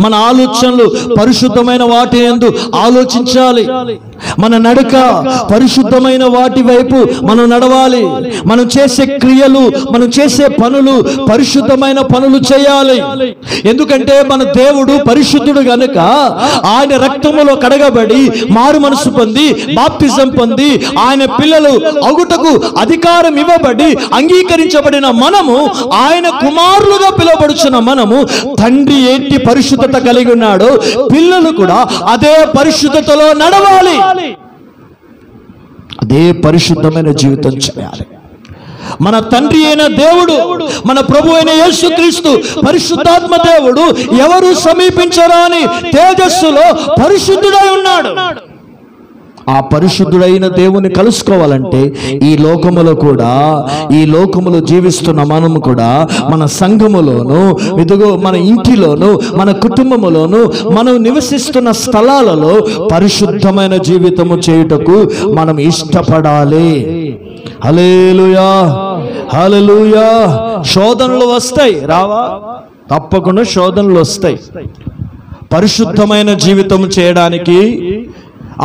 మన ఆలోచనలు పరిశుద్ధమైన వాటి యందు ఆలోచించాలి. మన నడక పరిశుద్ధమైన వాటి వైపు మనం నడవాలి. మనం చేసే క్రియలు, మనం చేసే పనులు పరిశుద్ధమైన పనులు చేయాలి. ఎందుకంటే మన దేవుడు పరిశుద్ధుడు గనుక ఆయన రక్తములో కడగబడి మారు మనసు పొంది బాప్తిజం పొంది ఆయన పిల్లలు అగుటకు అధికారం ఇవ్వబడి అంగీకరించబడిన మనము, ఆయన కుమారులుగా పిలువబడుచున్న మనము, తండ్రి ఏంటి పరిశుద్ధత కలిగి ఉన్నాడు, పిల్లలు కూడా అదే పరిశుద్ధతలో నడవాలి. అదే పరిశుద్ధమైన జీవితం చేయాలి. మన తండ్రి అయిన దేవుడు, మన ప్రభు అయిన యేసుక్రీస్తు పరిశుద్ధాత్మ దేవుడు ఎవరు సమీపించరాని తేజస్సులో పరిశుద్ధుడై ఉన్నాడు. ఆ పరిశుద్ధుడైన దేవుని కలుసుకోవాలంటే ఈ లోకములో జీవిస్తున్న మనము కూడా మన సంఘములోను, ఇదిగో మన ఇంటిలోను, మన కుటుంబములోను, మనం నివసిస్తున్న స్థలాలలో పరిశుద్ధమైన జీవితము చేయుటకు మనం ఇష్టపడాలి. హల్లెలూయా, హల్లెలూయా. శోధనలు వస్తాయి, రావా? తప్పకుండా శోధనలు వస్తాయి. పరిశుద్ధమైన జీవితం చేయడానికి,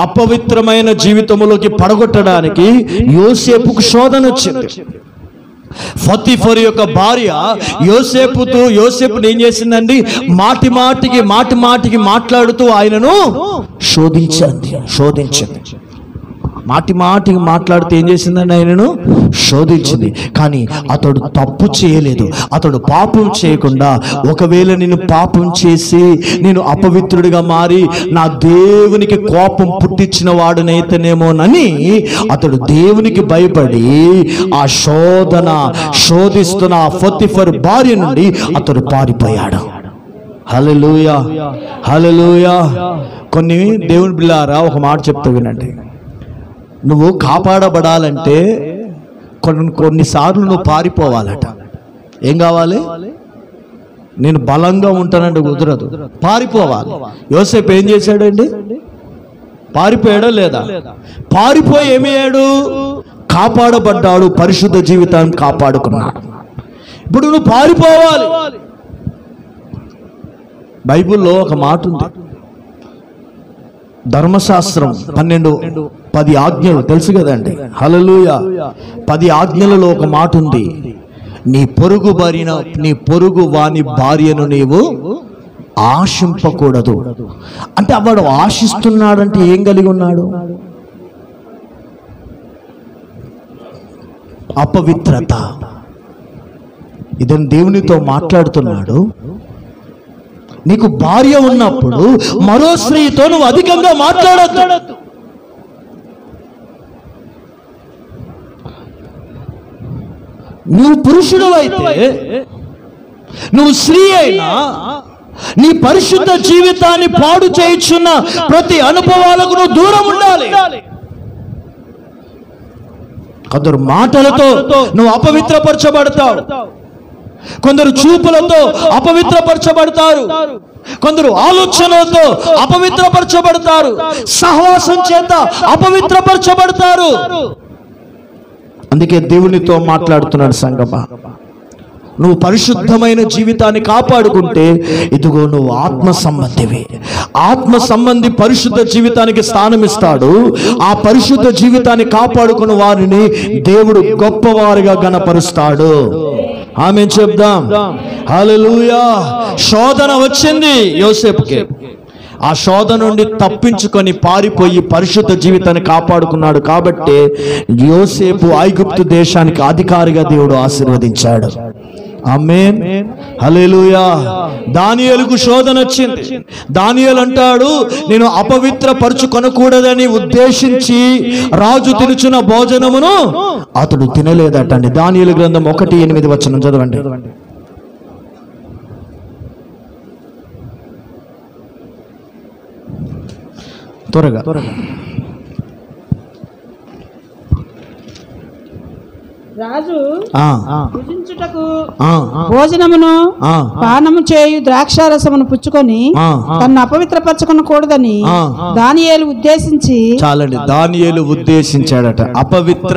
అపవిత్రమైన జీవితంలోకి పడగొట్టడానికి యోసేపుకు శోధన వచ్చింది. ఫతిఫర్ యొక్క భార్య యోసేపుని ఏం చేసిందండి? మాటి మాటికి మాట్లాడుతూ ఆయనను శోధించింది. మాటి మాట్లాడితే ఏం చేసిందండి? ఆయనను శోధించింది. కానీ అతడు తప్పు చేయలేదు. అతడు పాపం చేయకుండా, ఒకవేళ నేను పాపం చేసి నేను అపవిత్రుడిగా మారి నా దేవునికి కోపం పుట్టించిన వాడునైతేనేమోనని అతడు దేవునికి భయపడి ఆ శోధిస్తున్న ఆ ఫతిఫర్ భార్య నుండి అతడు పారిపోయాడు. హల్లెలూయా, హల్లెలూయా. కొన్ని దేవుని బిడ్డలారా ఒక మాట చెప్తా వినండి. నువ్వు కాపాడబడాలంటే కొన్నిసార్లు నువ్వు పారిపోవాలట. ఏం కావాలి? నేను బలంగా ఉంటానంటే కుదరదు, పారిపోవాలి. యోసేపు ఏం చేశాడండి? పారిపోయాడా లేదా? పారిపోయి ఏమయ్యాడు? కాపాడబడ్డాడు, పరిశుద్ధ జీవితాన్ని కాపాడుకున్నాడు. ఇప్పుడు నువ్వు పారిపోవాలి. బైబిల్లో ఒక మాట ఉంది, ధర్మశాస్త్రం 10 ఆజ్ఞలు తెలుసు కదండి. హల్లెలూయా. 10 ఆజ్ఞలలో ఒక మాట ఉంది, నీ పొరుగు వాని భార్యను నీవు ఆశింపకూడదు. అంటే వాడు ఆశిస్తున్నాడంటే ఏం కలిగి ఉన్నాడు? అపవిత్రత. ఇదని దేవునితో మాట్లాడుతున్నాడు. నీకు భార్య ఉన్నప్పుడు మరో స్త్రీతో నువ్వు అధికంగా మాట్లాడద్దు. నువ్వు పురుషుడు అయితే, నువ్వు స్త్రీ అయినా, నీ పరిశుద్ధ జీవితాన్ని పాడు చేయుచున్న ప్రతి అనుభవాలకు నువ్వు దూరం ఉండాలి. కొందరు మాటలతో నువ్వు అపవిత్రపరచబడతావు, కొందరు చూపులతో అపవిత్రపరచబడతారు, కొందరు ఆలోచనలతో అపవిత్రపరచబడతారు, సహవాసం చేత అపవిత్రపరచబడతారు. అందుకే దేవునితో మాట్లాడుతున్నాడు సంగమా, నువ్వు పరిశుద్ధమైన జీవితాన్ని కాపాడుకుంటే ఇదిగో నువ్వు ఆత్మ సంబంధివి. ఆత్మ సంబంధి పరిశుద్ధ జీవితానికి స్థానం ఇస్తాడు. ఆ పరిశుద్ధ జీవితాన్ని కాపాడుకున్న వారిని దేవుడు గొప్పవారిగా గణపరుస్తాడు. ఆమేన్ చెప్దాం. హల్లెలూయా. శోధన వచ్చింది యోసేపుకి. ఆ శోధన నుండి తప్పించుకొని పారిపోయి పరిశుద్ధ జీవితాన్ని కాపాడుకున్నాడు కాబట్టి యోసేపు ఐగుప్తు దేశానికి అధికారిగా దేవుడు ఆశీర్వదించాడు. ఆమేన్. హల్లెలూయా. దానియేలుకు శోధన వచ్చింది. దానియేలు అంటాడు, నేను అపవిత్రపరచుకొనకూడదని ఉద్దేశించి రాజు తినుచున్న భోజనమును అతడు తినలేదటండి. దానియేలు గ్రంథం 1:8 చదవండి. త్వరగా. రాజు భుజించుటకు భోజనమును పానము చేయు ద్రాక్షారసమును పుచ్చుకొని తన్ను అపవిత్రపరచుకొనకూడదని దానియేలు ఉద్దేశించి. చాలండి. దానియేలు ఉద్దేశించాడట, అపవిత్ర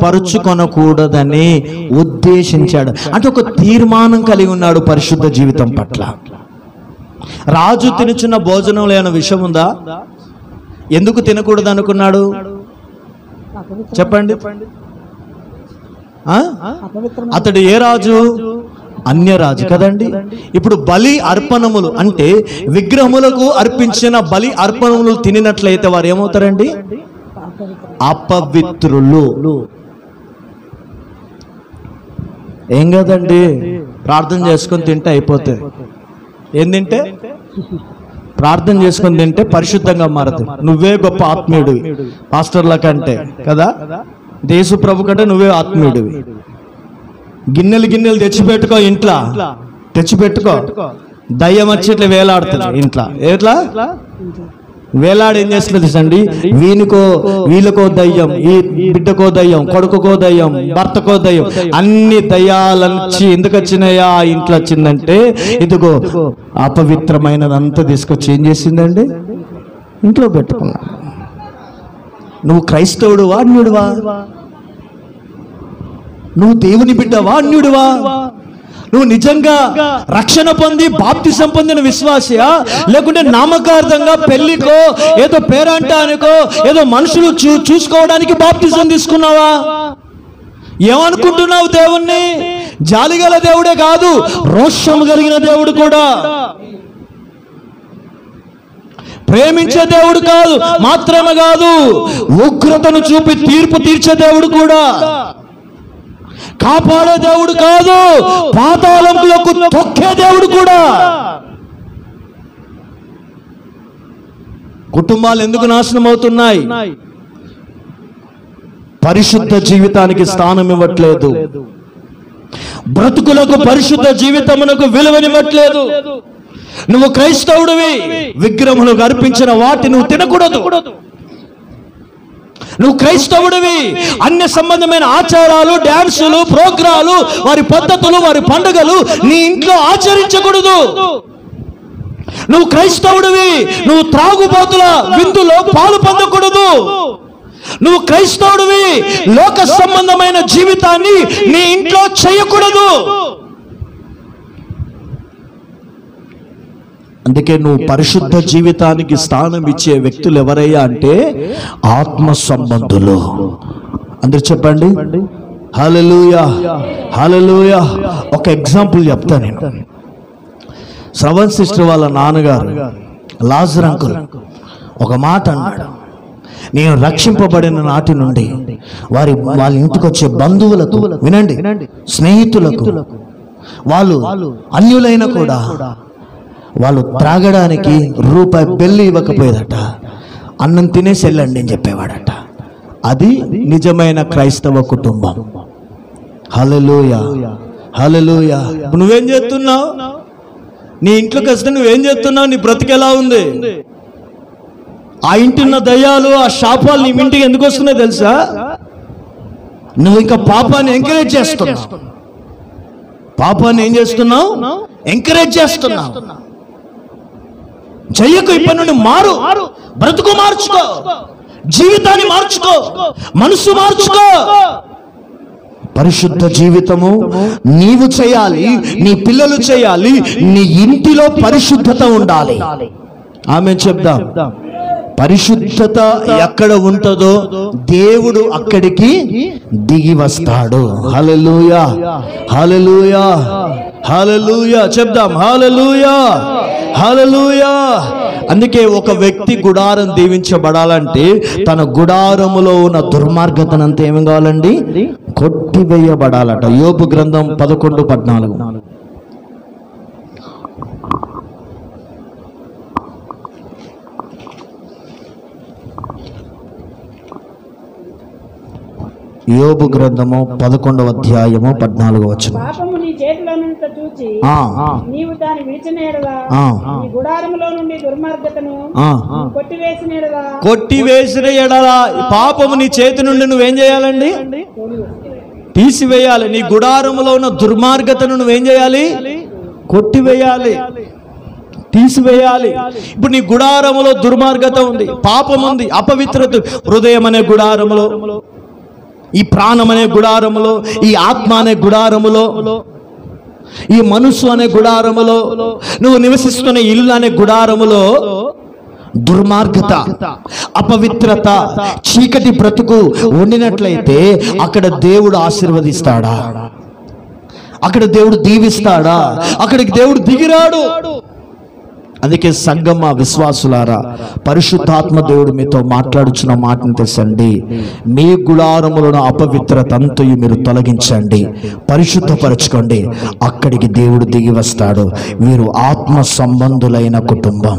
పరుచుకొనకూడదని ఉద్దేశించాడు. అంటే ఒక తీర్మానం కలిగి ఉన్నాడు పరిశుద్ధ జీవితం పట్ల. రాజు తినుచున్న భోజనం లేని విషయం ఉందా? ఎందుకు తినకూడదు అనుకున్నాడు చెప్పండి. అతడు ఏ రాజు? అన్యరాజు కదండి. ఇప్పుడు బలి అర్పణములు అంటే విగ్రహములకు అర్పించిన బలి అర్పణములు తినినట్లయితే వారు ఏమవుతారండి? అపవిత్రులు. ఏం కదండి, ప్రార్థన చేసుకొని తింటే అయిపోతుంది. ఏం తింటే? ప్రార్థన చేసుకొని తింటే పరిశుద్ధంగా మారదు. నువ్వే గొప్ప ఆత్మీయుడివి పాస్టర్ల కంటే కదా, యేసు ప్రభు కంటే నువ్వే ఆత్మీయుడివి. గిన్నెలు తెచ్చిపెట్టుకో, ఇంట్లో తెచ్చిపెట్టుకో. దయ్యం వచ్చి ఇట్లా వేలాడుతుంది ఇంట్లో. ఎట్లా వేలాడు ఏం చేస్తుంది అండి? వీళ్ళకో దయ్యం, ఈ బిడ్డకో దయ్యం, కొడుకుకో దయ్యం, భర్తకో దయ్యం, అన్ని దయ్యాలొచ్చి ఎందుకు వచ్చినాయా ఇంట్లో వచ్చిందంటే ఇదిగో అపవిత్రమైనదంతా తీసుకొచ్చి ఏం చేసిందండి? ఇంట్లో పెట్టుకున్నా. నువ్వు క్రైస్తవుడువా అన్యుడివా? నువ్వు దేవుని బిడ్డవా అన్యుడివా? నువ్వు నిజంగా రక్షణ పొంది బాప్తిసం పొందిన విశ్వాసియా, లేకుంటే నామకార్థంగా పెళ్లికో ఏదో పేరంటానికో ఏదో మనుషులు చూసుకోవడానికి బాప్తిసం తీసుకున్నావా? ఏమనుకుంటున్నావు దేవుణ్ణి? జాలిగల దేవుడే కాదు, రోషం కలిగిన దేవుడు కూడా. ప్రేమించే దేవుడు కాదు మాత్రమే కాదు, ఉగ్రతను చూపి తీర్పు తీర్చే దేవుడు కూడా. కాపాడే దేవుడు కాదు, పాతాళంలోకి తొక్కే దేవుడు కూడా. కుటుంబాలు ఎందుకు నాశనం అవుతున్నాయి? పరిశుద్ధ జీవితానికి స్థానం ఇవ్వట్లేదు. బ్రతుకులకు పరిశుద్ధ జీవితమునకు విలువనివ్వట్లేదు. నువ్వు క్రైస్తవుడివి, విగ్రహములకు అర్పించిన వాటి నువ్వు తినకూడదు. నువ్వు క్రైస్తవుడివి, అన్య సంబంధమైన ఆచారాలు, డాన్సులు, ప్రోగ్రాలు, వారి పద్ధతులు, వారి పండుగలు నీ ఇంట్లో ఆచరించకూడదు. నువ్వు క్రైస్తవుడివి, నువ్వు త్రాగుబోతుల విందులో పాలు పొందకూడదు. నువ్వు క్రైస్తవుడివి, లోక సంబంధమైన జీవితాన్ని నీ ఇంట్లో చేయకూడదు. అందుకే నువ్వు పరిశుద్ధ జీవితానికి స్థానం ఇచ్చే వ్యక్తులు ఎవరయ్యా అంటే ఆత్మ సంబంధులు. అందరు చెప్పండి హల్లెలూయా, హల్లెలూయా. ఒక ఎగ్జాంపుల్ చెప్తా నేను. శ్రవణ్ సిస్టర్ వాళ్ళ నాన్నగారు లాజర్ అంకుల్ ఒక మాట అన్నాడు. నేను రక్షింపబడిన నాటి నుండి వాళ్ళ ఇంటికి వచ్చే బంధువులకు, వినండి, స్నేహితులకు, వాళ్ళు అన్యులైన కూడా వాళ్ళు త్రాగడానికి రూపాయి బెల్లి ఇవ్వకపోయేదట. అన్నం తినేసి వెళ్ళండి అని చెప్పేవాడట. అది నిజమైన క్రైస్తవ కుటుంబం. హల్లెలూయా, హల్లెలూయా. నువ్వేం చేస్తున్నావు? నీ ఇంట్లోకి వస్తే నువ్వేం చేస్తున్నావు? నీ బ్రతికెలా ఉంది? ఆ ఇంటిన్న దయ్యాలు, ఆ శాపాలు నీ ఇంటికి ఎందుకు వస్తున్నాయి తెలుసా? నువ్వు ఇంకా పాపాన్ని ఎంకరేజ్ చేస్తున్నావు. పాపాన్ని ఏం చేస్తున్నావు? ఎంకరేజ్ చేస్తున్నావు. చెయ్యకు, ఇప్పటి నుండి మారు. బ్రతుకు మార్చుకో, జీవితాన్ని మార్చుకో, మనసు మార్చుకో. పరిశుద్ధ జీవితము నీవు చేయాలి, నీ పిల్లలు చేయాలి, నీ ఇంటిలో పరిశుద్ధత ఉండాలి. ఆమె చెప్దాం. పరిశుద్ధత ఎక్కడ ఉంటుందో దేవుడు అక్కడికి దిగి వస్తాడు. హల్లెలూయా, హల్లెలూయా, హల్లెలూయా చెప్దాం. హల్లెలూయా, హల్లెలూయా. అందుకే ఒక వ్యక్తి గుడారం దీవించబడాలంటే తన గుడారములో ఉన్న దుర్మార్గతనంతా ఏమి కావాలండి? కొట్టివేయబడాలట. యోబు గ్రంథం 11:14. యోబు గ్రంథము 11వ అధ్యాయము 14వ వచనం. పాపము నీ చేతిలో నుండి చూచి నీవు దాన్ని విడిచిన ఎడలా, నీ గుడారములో నుండి దుర్మార్గతను కొట్టివేసిన ఎడలా, పాపము నీ చేతి నుండి నువ్వేం చేయాలండి? తీసివేయాలి. నీ గుడారములో ఉన్న దుర్మార్గతను నువ్వేం చేయాలి? కొట్టివేయాలి, తీసివేయాలి. ఇప్పుడు నీ గుడారములో దుర్మార్గత ఉంది, పాపం ఉంది, అపవిత్రత. హృదయం అనే గుడారములో, ఈ ప్రాణం అనే గుడారములో, ఈ ఆత్మ అనే గుడారములో, ఈ మనసు అనే గుడారములో, నువ్వు నివసిస్తున్న ఇల్లు అనే గుడారములో దుర్మార్గత, అపవిత్రత, చీకటి బ్రతుకు ఉండినట్లయితే అక్కడ దేవుడు ఆశీర్వదిస్తాడా? అక్కడ దేవుడు దీవిస్తాడా? అక్కడికి దేవుడు దిగిరాడు. అందుకే సంగమ విశ్వాసులారా, పరిశుద్ధాత్మ దేవుడు మీతో మాట్లాడుచున్న మాటను తెలుసండి. మీ గుడారములను అపవిత్రత అంతయు మీరు తొలగించండి, పరిశుద్ధపరచుకోండి, అక్కడికి దేవుడు దిగి వస్తాడు. వీరు ఆత్మ సంబంధులైన కుటుంబం.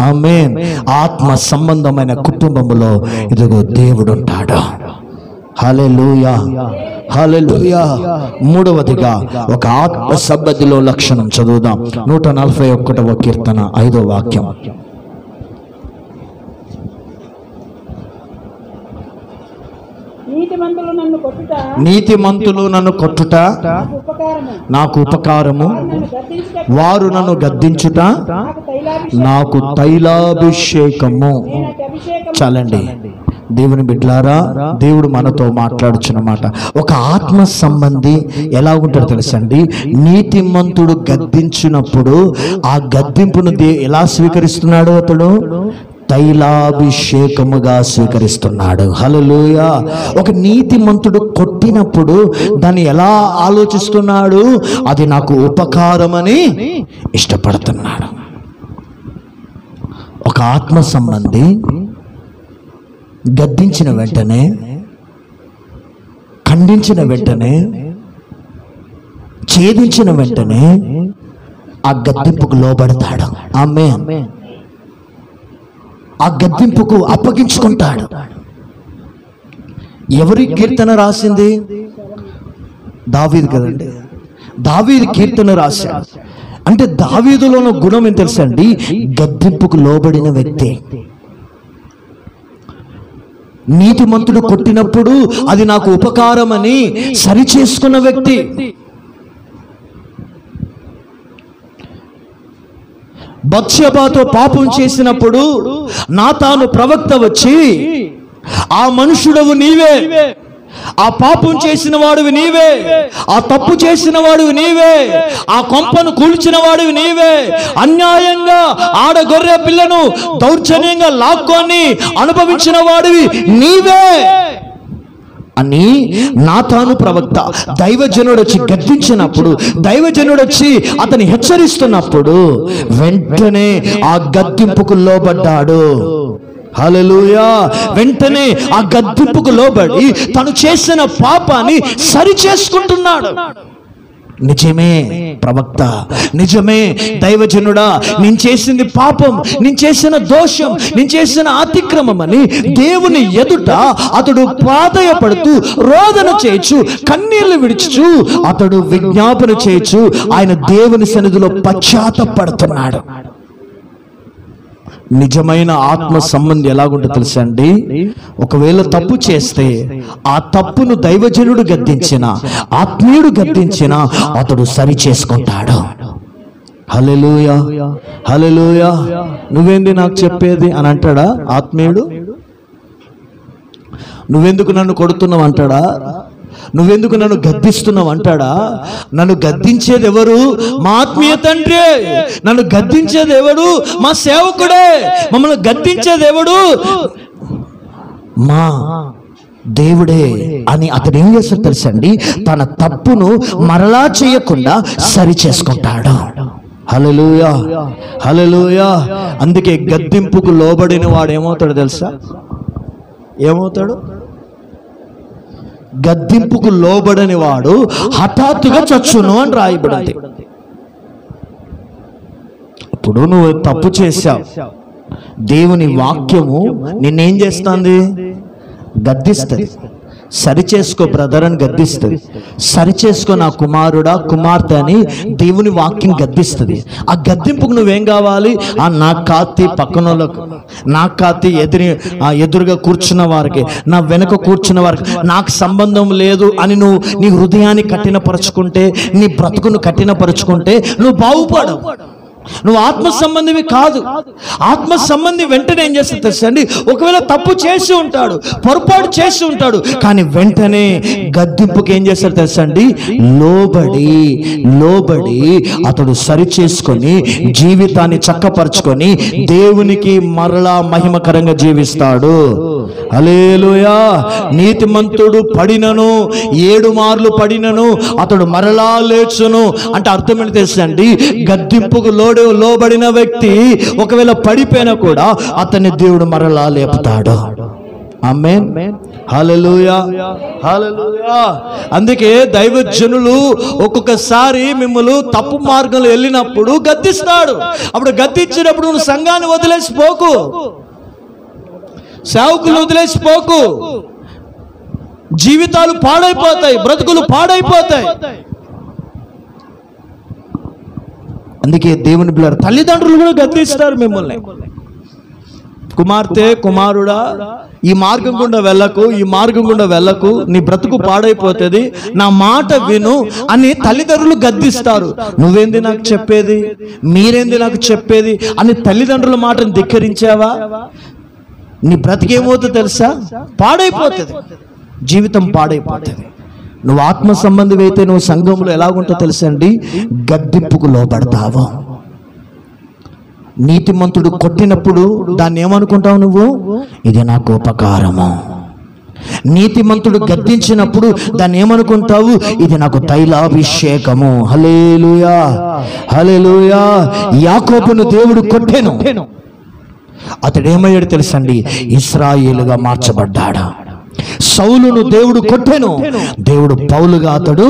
ఆమేన్. ఆత్మ సంబంధమైన కుటుంబములో ఇదిగో దేవుడు ఉంటాడు. హల్లెలూయా, హల్లెలూయా. మూడవదిగా ఒక ఆత్మ సంబంధిలో లక్షణం చదువుదాం. 141వ కీర్తన 5వ వాక్యం. నీతిమంతులు నన్ను కొట్టుట నాకు ఉపకారము, వారు నన్ను గద్దించుట నాకు తైలాభిషేకము. చాలండి దేవుని బిడ్డలారా, దేవుడు మనతో మాట్లాడుచున్నమాట. ఒక ఆత్మ సంబంధి ఎలా ఉంటాడో తెలుసండి? నీతిమంతుడు గద్దించినప్పుడు ఆ గద్దింపును ఎలా స్వీకరిస్తున్నాడు? అతడు తైలాభిషేకముగా స్వీకరిస్తున్నాడు. హల్లెలూయా. ఒక నీతిమంతుడు కొట్టినప్పుడు దాన్ని ఎలా ఆలోచిస్తున్నాడు? అది నాకు ఉపకారమని ఇష్టపడుతున్నాడు. ఒక ఆత్మ సంబంధి గద్దించిన వెంటనే, ఖండించిన వెంటనే, ఛేదించిన వెంటనే ఆ గద్దింపుకు లోబడతాడు. ఆమేన్. ఆ గద్దింపుకు అప్పగించుకుంటాడు. ఎవరి కీర్తన రాసింది? దావీదు కదండి. దావీదు కీర్తన రాశాడు. అంటే దావీదులోని గుణం ఏం తెలుసండి? గద్దింపుకు లోబడిన వ్యక్తి. నీతిమంతుడు కొట్టినప్పుడు అది నాకు ఉపకారమని సరిచేసుకున్న వ్యక్తి. బత్షెబాతో పాపం చేసినప్పుడు నాతాను ప్రవక్త వచ్చి, ఆ మనుషుడవు నీవే, ఆ పాపం చేసిన వాడివి నీవే, ఆ తప్పు చేసిన వాడివి నీవే, ఆ కొంపను కూల్చిన వాడివి నీవే, అన్యాయంగా ఆడగొర్రె పిల్లను దౌర్జన్యంగా లాక్కొని అనుభవించిన వాడివి నీవే అని నాతాను ప్రవక్త దైవజనుడు వచ్చి గద్దించినప్పుడు, దైవజనుడు వచ్చి అతని హెచ్చరిస్తున్నప్పుడు వెంటనే ఆ గద్దింపుకు లోబడ్డాడు. హల్లెలూయా. వెంటనే ఆ గద్దింపుకు లోబడి తను చేసిన పాపాన్ని సరి చేసుకుంటున్నాడు. నిజమే ప్రవక్త, నిజమే దైవజనుడా, నేను చేసింది పాపం, నేను చేసిన దోషం, నేను చేసిన అతిక్రమం అని దేవుని ఎదుట అతడు ప్రాధేయపడుతూ రోదన చేయొచ్చు, కన్నీళ్లు విడిచుచు అతడు విజ్ఞాపన చేయొచ్చు. ఆయన దేవుని సన్నిధిలో పశ్చాత్తాపడుతున్నాడు. నిజమైన ఆత్మ సంబంధి ఎలాగుంటో తెలుసా అండి? ఒకవేళ తప్పు చేస్తే ఆ తప్పును దైవజనుడు గద్దించిన, ఆత్మీయుడు గద్దించిన అతడు సరి చేసుకుంటాడు. హల్లెలూయా, హల్లెలూయా. నువ్వేంది నాకు చెప్పేది అని అంటాడా ఆత్మీయుడు? నువ్వెందుకు నన్ను కొడుతున్నావు అంటాడా? నువ్వెందుకు నన్ను గద్దిస్తున్నావు అంటాడా? నన్ను గద్దించేది ఎవరు? మా ఆత్మీయ తండ్రి. నన్ను గద్దించేది ఎవడు? మా సేవకుడే. మమ్మల్ని గద్దించేది ఎవడు? మా దేవుడే అని అతడు ఏం చేస్తాడు తెలుసండి? తన తప్పును మరలా చేయకుండా సరి చేసుకుంటాడు. హల్లెలూయా, హల్లెలూయా. అందుకే గద్దింపుకు లోబడిన వాడు ఏమవుతాడు తెలుసా? ఏమవుతాడు? గద్దింపుకు లోబడని వాడు హఠాత్తుగా చచ్చును అని రాయబడింది. ఇప్పుడు నువ్వు తప్పు చేశావు, దేవుని వాక్యము నిన్నేం చేస్తుంది? గద్దిస్తుంది. సరిచేసుకో బ్రదర్ అని గద్దిస్తుంది. సరిచేసుకో నా కుమారుడా కుమార్తె అని దేవుని వాక్యం గద్దిస్తుంది. ఆ గద్దింపుకు నువ్వేం కావాలి? ఆ నా కాతి పక్కనోళ్ళకు, నా కాతి ఎదురుగా కూర్చున్న వారికి, నా వెనక కూర్చున్న వారికి నాకు సంబంధం లేదు అని నువ్వు నీ హృదయాన్ని కఠినపరుచుకుంటే, నీ బ్రతుకును కఠినపరుచుకుంటే నువ్వు బాగుపడవు. నువ్వు ఆత్మ సంబంధివి కాదు. ఆత్మ సంబంధి వెంటనే ఏం చేస్తే తెలుసండి? ఒకవేళ తప్పు చేసి ఉంటాడు, పొరపాటు చేసి ఉంటాడు, కానీ వెంటనే గద్దింపుకి ఏం చేస్తాడు తెలుసండి? లోబడి అతడు సరి చేసుకొని జీవితాన్ని చక్కపరుచుకొని దేవునికి మరలా మహిమకరంగా జీవిస్తాడు. హల్లెలూయా. నీతిమంతుడు పడినను 7 మార్లు పడినను అతడు మరలా లేచును అంటే అర్థం ఏంటి తెలుసండి? గద్దింపుకు లోబడిన వ్యక్తి ఒకవేళ పడిపోయినా కూడా అతన్ని దేవుడు మరలా లేపుతాడు. ఆమేన్, హల్లెలూయా, హల్లెలూయా. అందుకే దైవజనులు ఒక్కొక్కసారి మిమ్మల్ని తప్పు మార్గంలో వెళ్ళినప్పుడు గద్దిస్తాడు. అప్పుడు గద్దించినప్పుడు నువ్వు సంఘాన్ని వదిలేసిపోకు, సేవకులు వదిలేసిపోకు. జీవితాలు పాడైపోతాయి, బ్రతుకులు పాడైపోతాయి. అందుకే దేవుని పిల్లలు తల్లిదండ్రులు కూడా గద్దిస్తారు మిమ్మల్ని. కుమార్తె కుమారుడా ఈ మార్గం గుండా వెళ్ళకు, ఈ మార్గం గుండా వెళ్ళకు, నీ బ్రతుకు పాడైపోతుంది, నా మాట విను అని తల్లిదండ్రులు గద్దిస్తారు. నువ్వేంది నాకు చెప్పేది, మీరేంది నాకు చెప్పేది అని తల్లిదండ్రుల మాటను ధిక్కరించావా? నీ బ్రతికేమవుతుంది తెలుసా? పాడైపోతుంది, జీవితం పాడైపోతుంది. నువ్వు ఆత్మ సంబంధి అయితే నువ్వు సంఘంలో ఎలాగుంటో తెలుసా అండి? గద్దింపుకు లోబడతావు. నీతిమంతుడు కొట్టినప్పుడు దాన్ని ఏమనుకుంటావు నువ్వు? ఇది నాకు ఉపకారము. నీతిమంతుడు గద్దించినప్పుడు దాన్ని ఏమనుకుంటావు? ఇది నాకు తైలాభిషేకము. హల్లెలూయా, హల్లెలూయా. యాకోబును దేవుడు కొట్టెను, అతడు ఏమయ్యాడు తెలుసండి? ఇశ్రాయేలుగా మార్చబడ్డాడు. సౌలును దేవుడు కొట్టెను, దేవుడు పౌలుగా అతడు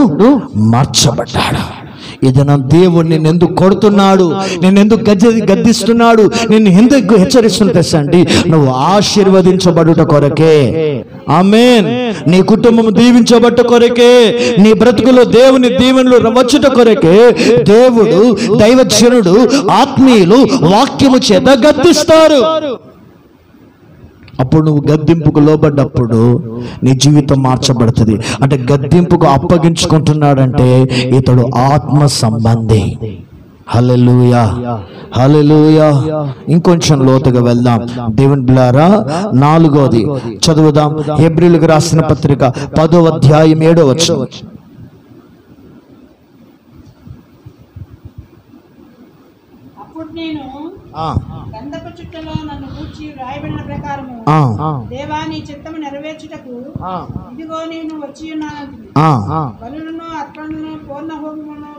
మార్చబడ్డాడు. ఇది నా దేవుడు నిన్ను ఎందుకు కొడుతున్నాడు, నేను ఎందుకు గద్దిస్తున్నాడు, నిన్ను ఎందుకు హెచ్చరిస్తున్నా తెలుసండి? నువ్వు ఆశీర్వదించబడుట కొరకే. ఆమేన్. నీ కుటుంబం దీవించబట్ట కొరకే, నీ బ్రతుకులో దేవుని దీవెనలు వచ్చుట కొరకే దేవుడు, దైవజనుడు, ఆత్మీయులు వాక్యము చేత గద్దిస్తారు. అప్పుడు నువ్వు గద్దింపుకు లోబడ్డప్పుడు నీ జీవితం మార్చబడుతుంది. అంటే గద్దింపుకు అప్పగించుకుంటున్నాడంటే ఇతడు ఆత్మ సంబంధి. హల్లెలూయా, హల్లెలూయా. ఇంకొంచెం లోతుగా వెళ్దాం దేవుని బిడ్డలారా. 4వది చదువుదాం. హెబ్రీయులకు రాసిన పత్రిక 10వ అధ్యాయం 7వ వచనం. అప్పుడు నేను గంధపు చుట్టలో నన్ను కూర్చి వ్రాయబడిన ప్రకారము దేవా నీ చిత్తము నెరవేర్చుటకు ఇదిగో నేను వచ్చి ఉన్నాను. బలులను అర్పణలను పూర్ణ హోమమును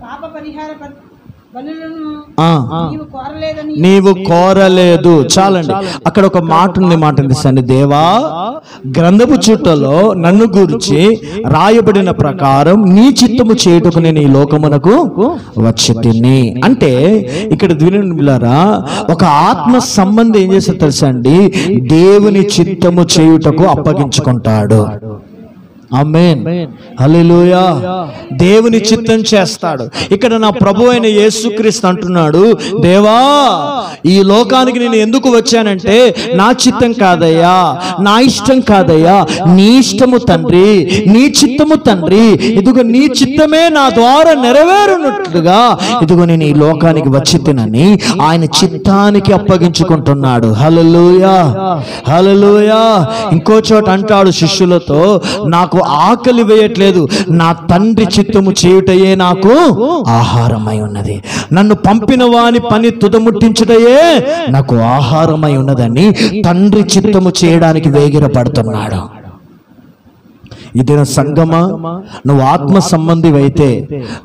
పాప పరిహార నీవు కోరలేదు. చాలండి, అక్కడ ఒక మాట ఉంది. మాట తెలుసండి? దేవా గ్రంథపు చుట్టలో నన్ను గురించి రాయబడిన ప్రకారం నీ చిత్తము చేయుటకు నేను ఈ లోకమునకు వచ్చి తిని. అంటే ఇక్కడ ద్వినులారా, ఒక ఆత్మ సంబంధం ఏం చేస్తే తెలుసండి? దేవుని చిత్తము చేయుటకు అప్పగించుకుంటాడు. ఆమేన్. హల్లెలూయా. దేవుని చిత్తం చేస్తాడు. ఇక్కడ నా ప్రభు అయిన యేసుక్రీస్తు అంటున్నాడు, దేవా ఈ లోకానికి నేను ఎందుకు వచ్చానంటే నా చిత్తం కాదయ్యా, నా ఇష్టం కాదయ్యా, నీ ఇష్టము తండ్రి, నీ చిత్తము తండ్రి, ఇదిగో నీ చిత్తమే నా ద్వారా నెరవేరునట్లుగా ఇదిగో నేను ఈ లోకానికి వచ్చి తినని ఆయన చిత్తానికి అప్పగించుకుంటున్నాడు. హల్లెలూయా, హల్లెలూయా. ఇంకో చోట అంటాడు శిష్యులతో, నాకు ఆకలి వేయట్లేదు, నా తండ్రి చిత్తము చేయుటయే నాకు ఆహారమై ఉన్నది, నన్ను పంపిన వాని పని తుదముట్టించుటయే నాకు ఆహారమై ఉన్నదని తండ్రి చిత్తము చేయడానికి వేగిరపడుతున్నాడు. ఇదిన సంగమా, నువ్వు ఆత్మ సంబంధివైతే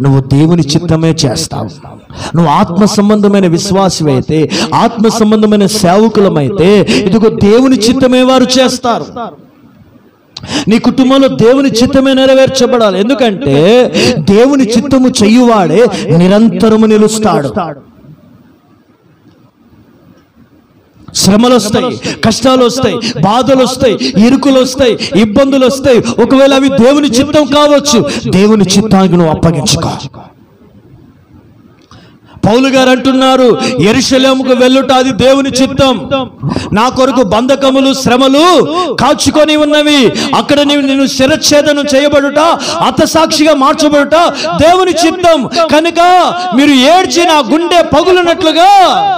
నువ్వు దేవుని చిత్తమే చేస్తావు. నువ్వు ఆత్మ సంబంధమైన విశ్వాసమైతే, ఆత్మ సంబంధమైన సేవకులమైతే ఇదిగో దేవుని చిత్తమే వారు చేస్తారు. నీ కుటుంబంలో దేవుని చిత్తమే నెరవేర్చబడాలి. ఎందుకంటే దేవుని చిత్తము చెయ్యువాడే నిరంతరము నిలుస్తాడు. శ్రమలు వస్తాయి, కష్టాలు వస్తాయి, బాధలు వస్తాయి, ఇరుకులు వస్తాయి, ఇబ్బందులు వస్తాయి. ఒకవేళ అవి దేవుని చిత్తం కావచ్చు, దేవుని చిత్తానికి నువ్వు అప్పగించుకో. పౌలు గారు అంటున్నారు, యెరూషలేముకు వెళ్ళుట అది దేవుని చిత్తం, నా కొరకు బంధకములు శ్రమలు కాచుకొని ఉన్నవి, అక్కడ నేను శిరచ్ఛేదనం చేయబడుట, హతసాక్షిగా మార్చబడుట దేవుని చిత్తం. కనుక మీరు ఏడ్చి నా గుండె పగులునట్లుగా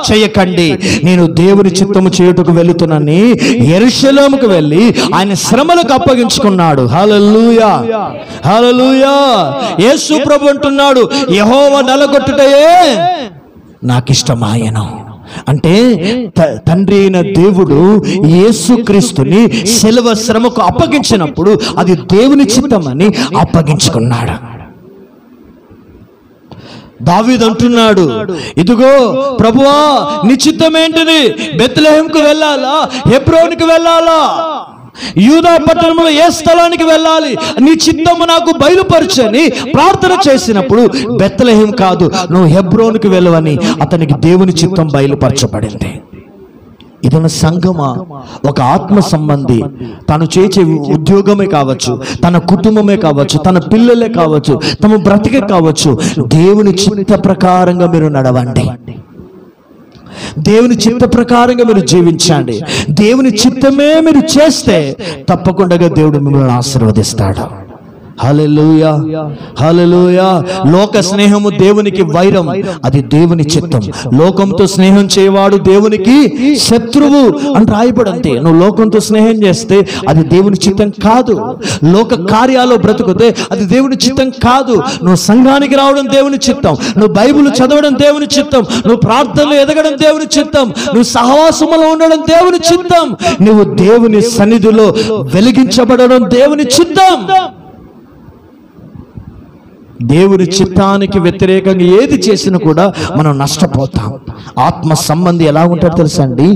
చేయకండి, నేను దేవుని చిత్తము చేయుటకు వెళుతున్నానని యెరూషలేముకు వెళ్ళి ఆయన శ్రమలకు అప్పగించుకున్నాడు. హల్లెలూయా, హల్లెలూయా. యేసు ప్రభు అంటున్నాడు, యెహోవా నలగొట్టుటయే నాకిష్టమాయను. అంటే తండ్రి అయిన దేవుడు యేసుక్రీస్తుని శిలువ శ్రమకు అప్పగించినప్పుడు అది దేవుని చిత్తమని అప్పగించుకున్నాడు. దావీదు అంటున్నాడు, ఇదిగో ప్రభువా నీ చిత్తం ఏంటిది? బెత్లెహేముకు వెళ్ళాలా, హెబ్రోనుకు వెళ్ళాలా, యూదా పట్టణంలో ఏ స్థలానికి వెళ్ళాలి, నీ చిత్తము నాకు బయలుపరచని ప్రార్థన చేసినప్పుడు బెత్లెహేం కాదు, నువ్వు హెబ్రోనుకు వెళ్ళవని అతనికి దేవుని చిత్తం బయలుపరచబడింది. ఇదన్న సంఘమా, ఒక ఆత్మ సంబంధి తను చేసే ఉద్యోగమే కావచ్చు, తన కుటుంబమే కావచ్చు, తన పిల్లలే కావచ్చు, తమ బ్రతికే కావచ్చు, దేవుని చిత్త ప్రకారంగా మీరు నడవండి, దేవుని చిత్త ప్రకారంగా మీరు జీవించండి. దేవుని చిత్తమే మీరు చేస్తే తప్పకుండా దేవుడు మిమ్మల్ని ఆశీర్వదిస్తాడు. హల్లెలూయా, హల్లెలూయా. లోక స్నేహము దేవునికి వైరం, అది దేవుని చిత్తం. లోకంతో స్నేహం చేయవాడు దేవునికి శత్రువు అని రాయబడింది. నువ్వు లోకంతో స్నేహం చేస్తే అది దేవుని చిత్తం కాదు. లోక కార్యాలు బ్రతుకుతే అది దేవుని చిత్తం కాదు. నువ్వు సంఘానికి రావడం దేవుని చిత్తం, నువ్వు బైబిల్ చదవడం దేవుని చిత్తం, నువ్వు ప్రార్థనలు ఎదగడం దేవుని చిత్తం, నువ్వు సహవాసములో ఉండడం దేవుని చిత్తం, నువ్వు దేవుని సన్నిధిలో వెలిగించబడడం దేవుని చిత్తం. దేవుని చిత్తానికి వ్యతిరేకంగా ఏది చేసినా కూడా మనం నష్టపోతాం. ఆత్మ సంబంధి ఎలా ఉంటాడు తెలుసా అండి?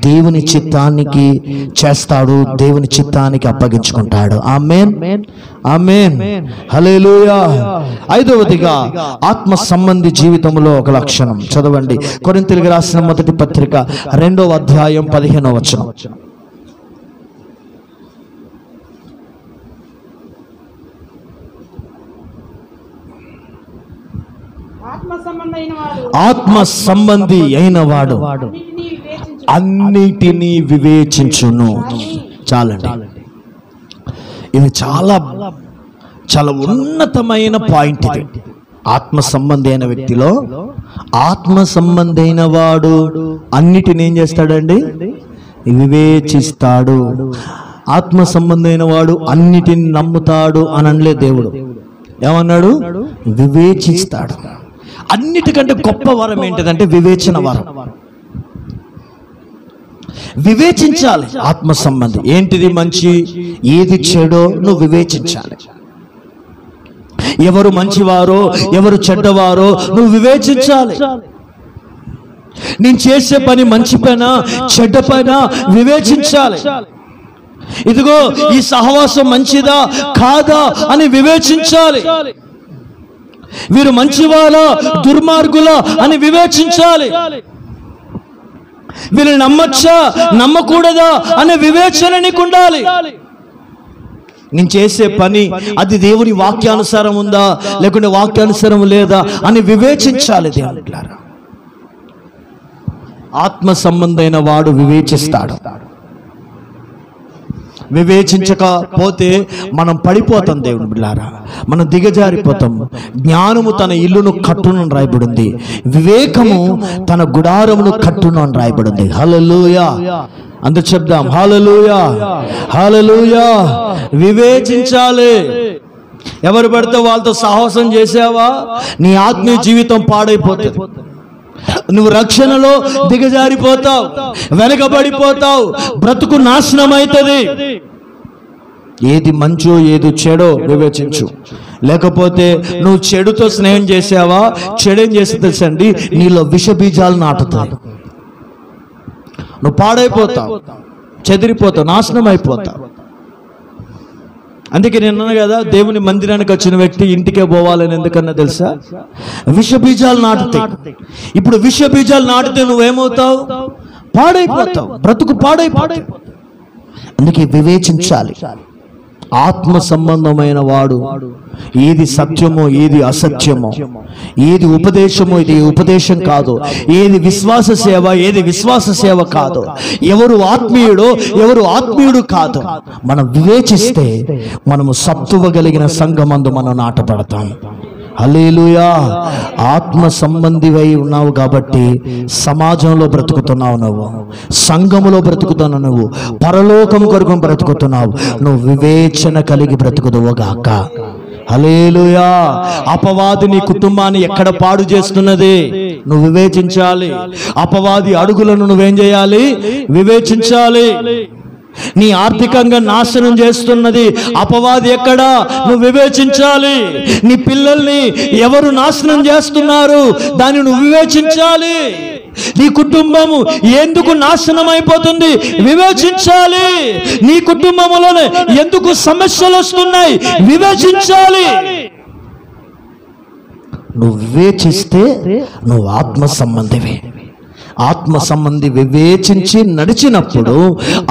దేవుని చిత్తానికి చేస్తాడు, దేవుని చిత్తానికి అప్పగించుకుంటాడు. ఆమేన్, ఆమేన్, హల్లెలూయా. ఐదవదిగా ఆత్మ సంబంధి జీవితంలో ఒక లక్షణం చదవండి. కొరింథీయులకు రాసిన మొదటి పత్రిక 2వ అధ్యాయం 15వ వచనం. ఆత్మ సంబంధి అయిన వాడు అన్నిటినీ వివేచించును. చాలండి, ఇది చాలా చాలా ఉన్నతమైన పాయింట్. ఇది ఆత్మ సంబంధి అయిన వ్యక్తిలో, ఆత్మ సంబంధి అయిన వాడు అన్నిటిని ఏం చేస్తాడండి? వివేచిస్తాడు. ఆత్మ సంబంధి అయిన వాడు అన్నిటిని నమ్ముతాడు అని అనలే దేవుడు. ఏమన్నాడు? వివేచిస్తాడు. అన్నిటికంటే గొప్ప వరం ఏంటిదంటే వివేచన వరం. వివేచించాలి. ఆత్మ సంబంధి ఏంటిది మంచి, ఏది చెడో నువ్వు వివేచించాలి. ఎవరు మంచివారో ఎవరు చెడ్డవారో నువ్వు వివేచించాలి. నేను చేసే పని మంచి పైన చెడ్డ పైన వివేచించాలి. ఇదిగో ఈ సహవాసం మంచిదా కాదా అని వివేచించాలి. వీరు మంచివారా దుర్మార్గులా అని వివేచించాలి. వీరిని నమ్మచ్చా నమ్మకూడదా అనే వివేచన నీకు ఉండాలి. నేను చేసే పని అది దేవుని వాక్యానుసారం ఉందా లేకుంటే వాక్యానుసారం లేదా అని వివేచించాలి. దేవునిలారా, ఆత్మ సంబంధమైన వాడు వివేచిస్తాడు. వివేచించకపోతే మనం పడిపోతాం. దేవుని బిడ్డలారా, మనం దిగజారిపోతాం. జ్ఞానము తన ఇల్లును కట్టును అని రాయబడింది, వివేకము తన గుడారమును కట్టును అని రాయబడింది. హల్లెలూయా, అందరూ చెప్దాం హల్లెలూయా, హల్లెలూయా. వివేచించాలి. ఎవరు పడితే వాళ్ళతో సాహసం చేసావా, నీ ఆత్మీయ జీవితం పాడైపోతుంది. నువ్వు రక్షణలో దిగజారిపోతావు, వెనకబడిపోతావు, బ్రతుకు నాశనం అవుతుంది. ఏది మంచో ఏది చెడో వివేచించు. లేకపోతే నువ్వు చెడుతో స్నేహం చేసావా, చెడేం చేస్తే తెలుసండి, నీలో విష బీజాలు నాటుతాయి. నువ్వు పాడైపోతావు, చెదిరిపోతావు, నాశనం అయిపోతావు. అందుకే నేను అన్నాను కదా, దేవుని మందిరానికి వచ్చిన వ్యక్తి ఇంటికే పోవాలని. ఎందుకన్నా తెలుసా, విష బీజాలు నాటుతాయి. ఇప్పుడు విష బీజాలు నాటితే నువ్వేమవుతావు, పాడైపోతావు, బ్రతుకు పాడైపోతావు. అందుకే వివేచించాలి. ఆత్మ సంబంధమైన వాడు ఏది సత్యమో ఏది అసత్యమో, ఏది ఉపదేశమో ఇది ఉపదేశం కాదు, ఏది విశ్వాస సేవ ఏది విశ్వాస సేవ కాదు, ఎవరు ఆత్మీయుడో ఎవరు ఆత్మీయుడు కాదు, మనం వివేచిస్తే మనము సత్తువ కలిగిన సంఘమందు మనం నాటపడతాం. హల్లెలూయా. ఆత్మ సంబంధివై ఉన్నావు కాబట్టి సమాజంలో బ్రతుకుతున్నావు, నువ్వు సంఘములో బ్రతుకుతున్నావు, నువ్వు పరలోకం కొరకు బ్రతుకుతున్నావు. నువ్వు వివేచన కలిగి బ్రతుకుదువుగాక. హల్లెలూయా. అపవాది నీ కుటుంబాన్ని ఎక్కడ పాడు చేస్తున్నది నువ్వు వివేచించాలి. అపవాది అడుగులను నువ్వేం చేయాలి, వివేచించాలి. నీ ఆర్థికంగా నాశనం చేస్తున్నది అపవాది ఎక్కడా, నువ్వు వివేచించాలి. నీ పిల్లల్ని ఎవరు నాశనం చేస్తున్నారు దాన్ని నువ్వు వివేచించాలి. నీ కుటుంబము ఎందుకు నాశనం అయిపోతుంది వివేచించాలి. నీ కుటుంబంలోనే ఎందుకు సమస్యలు వస్తున్నాయి వివేచించాలి. నువ్వు వివేచిస్తే నువ్వు ఆత్మ సంబంధివే. ఆత్మ సంబంధి వివేచించి నడిచినప్పుడు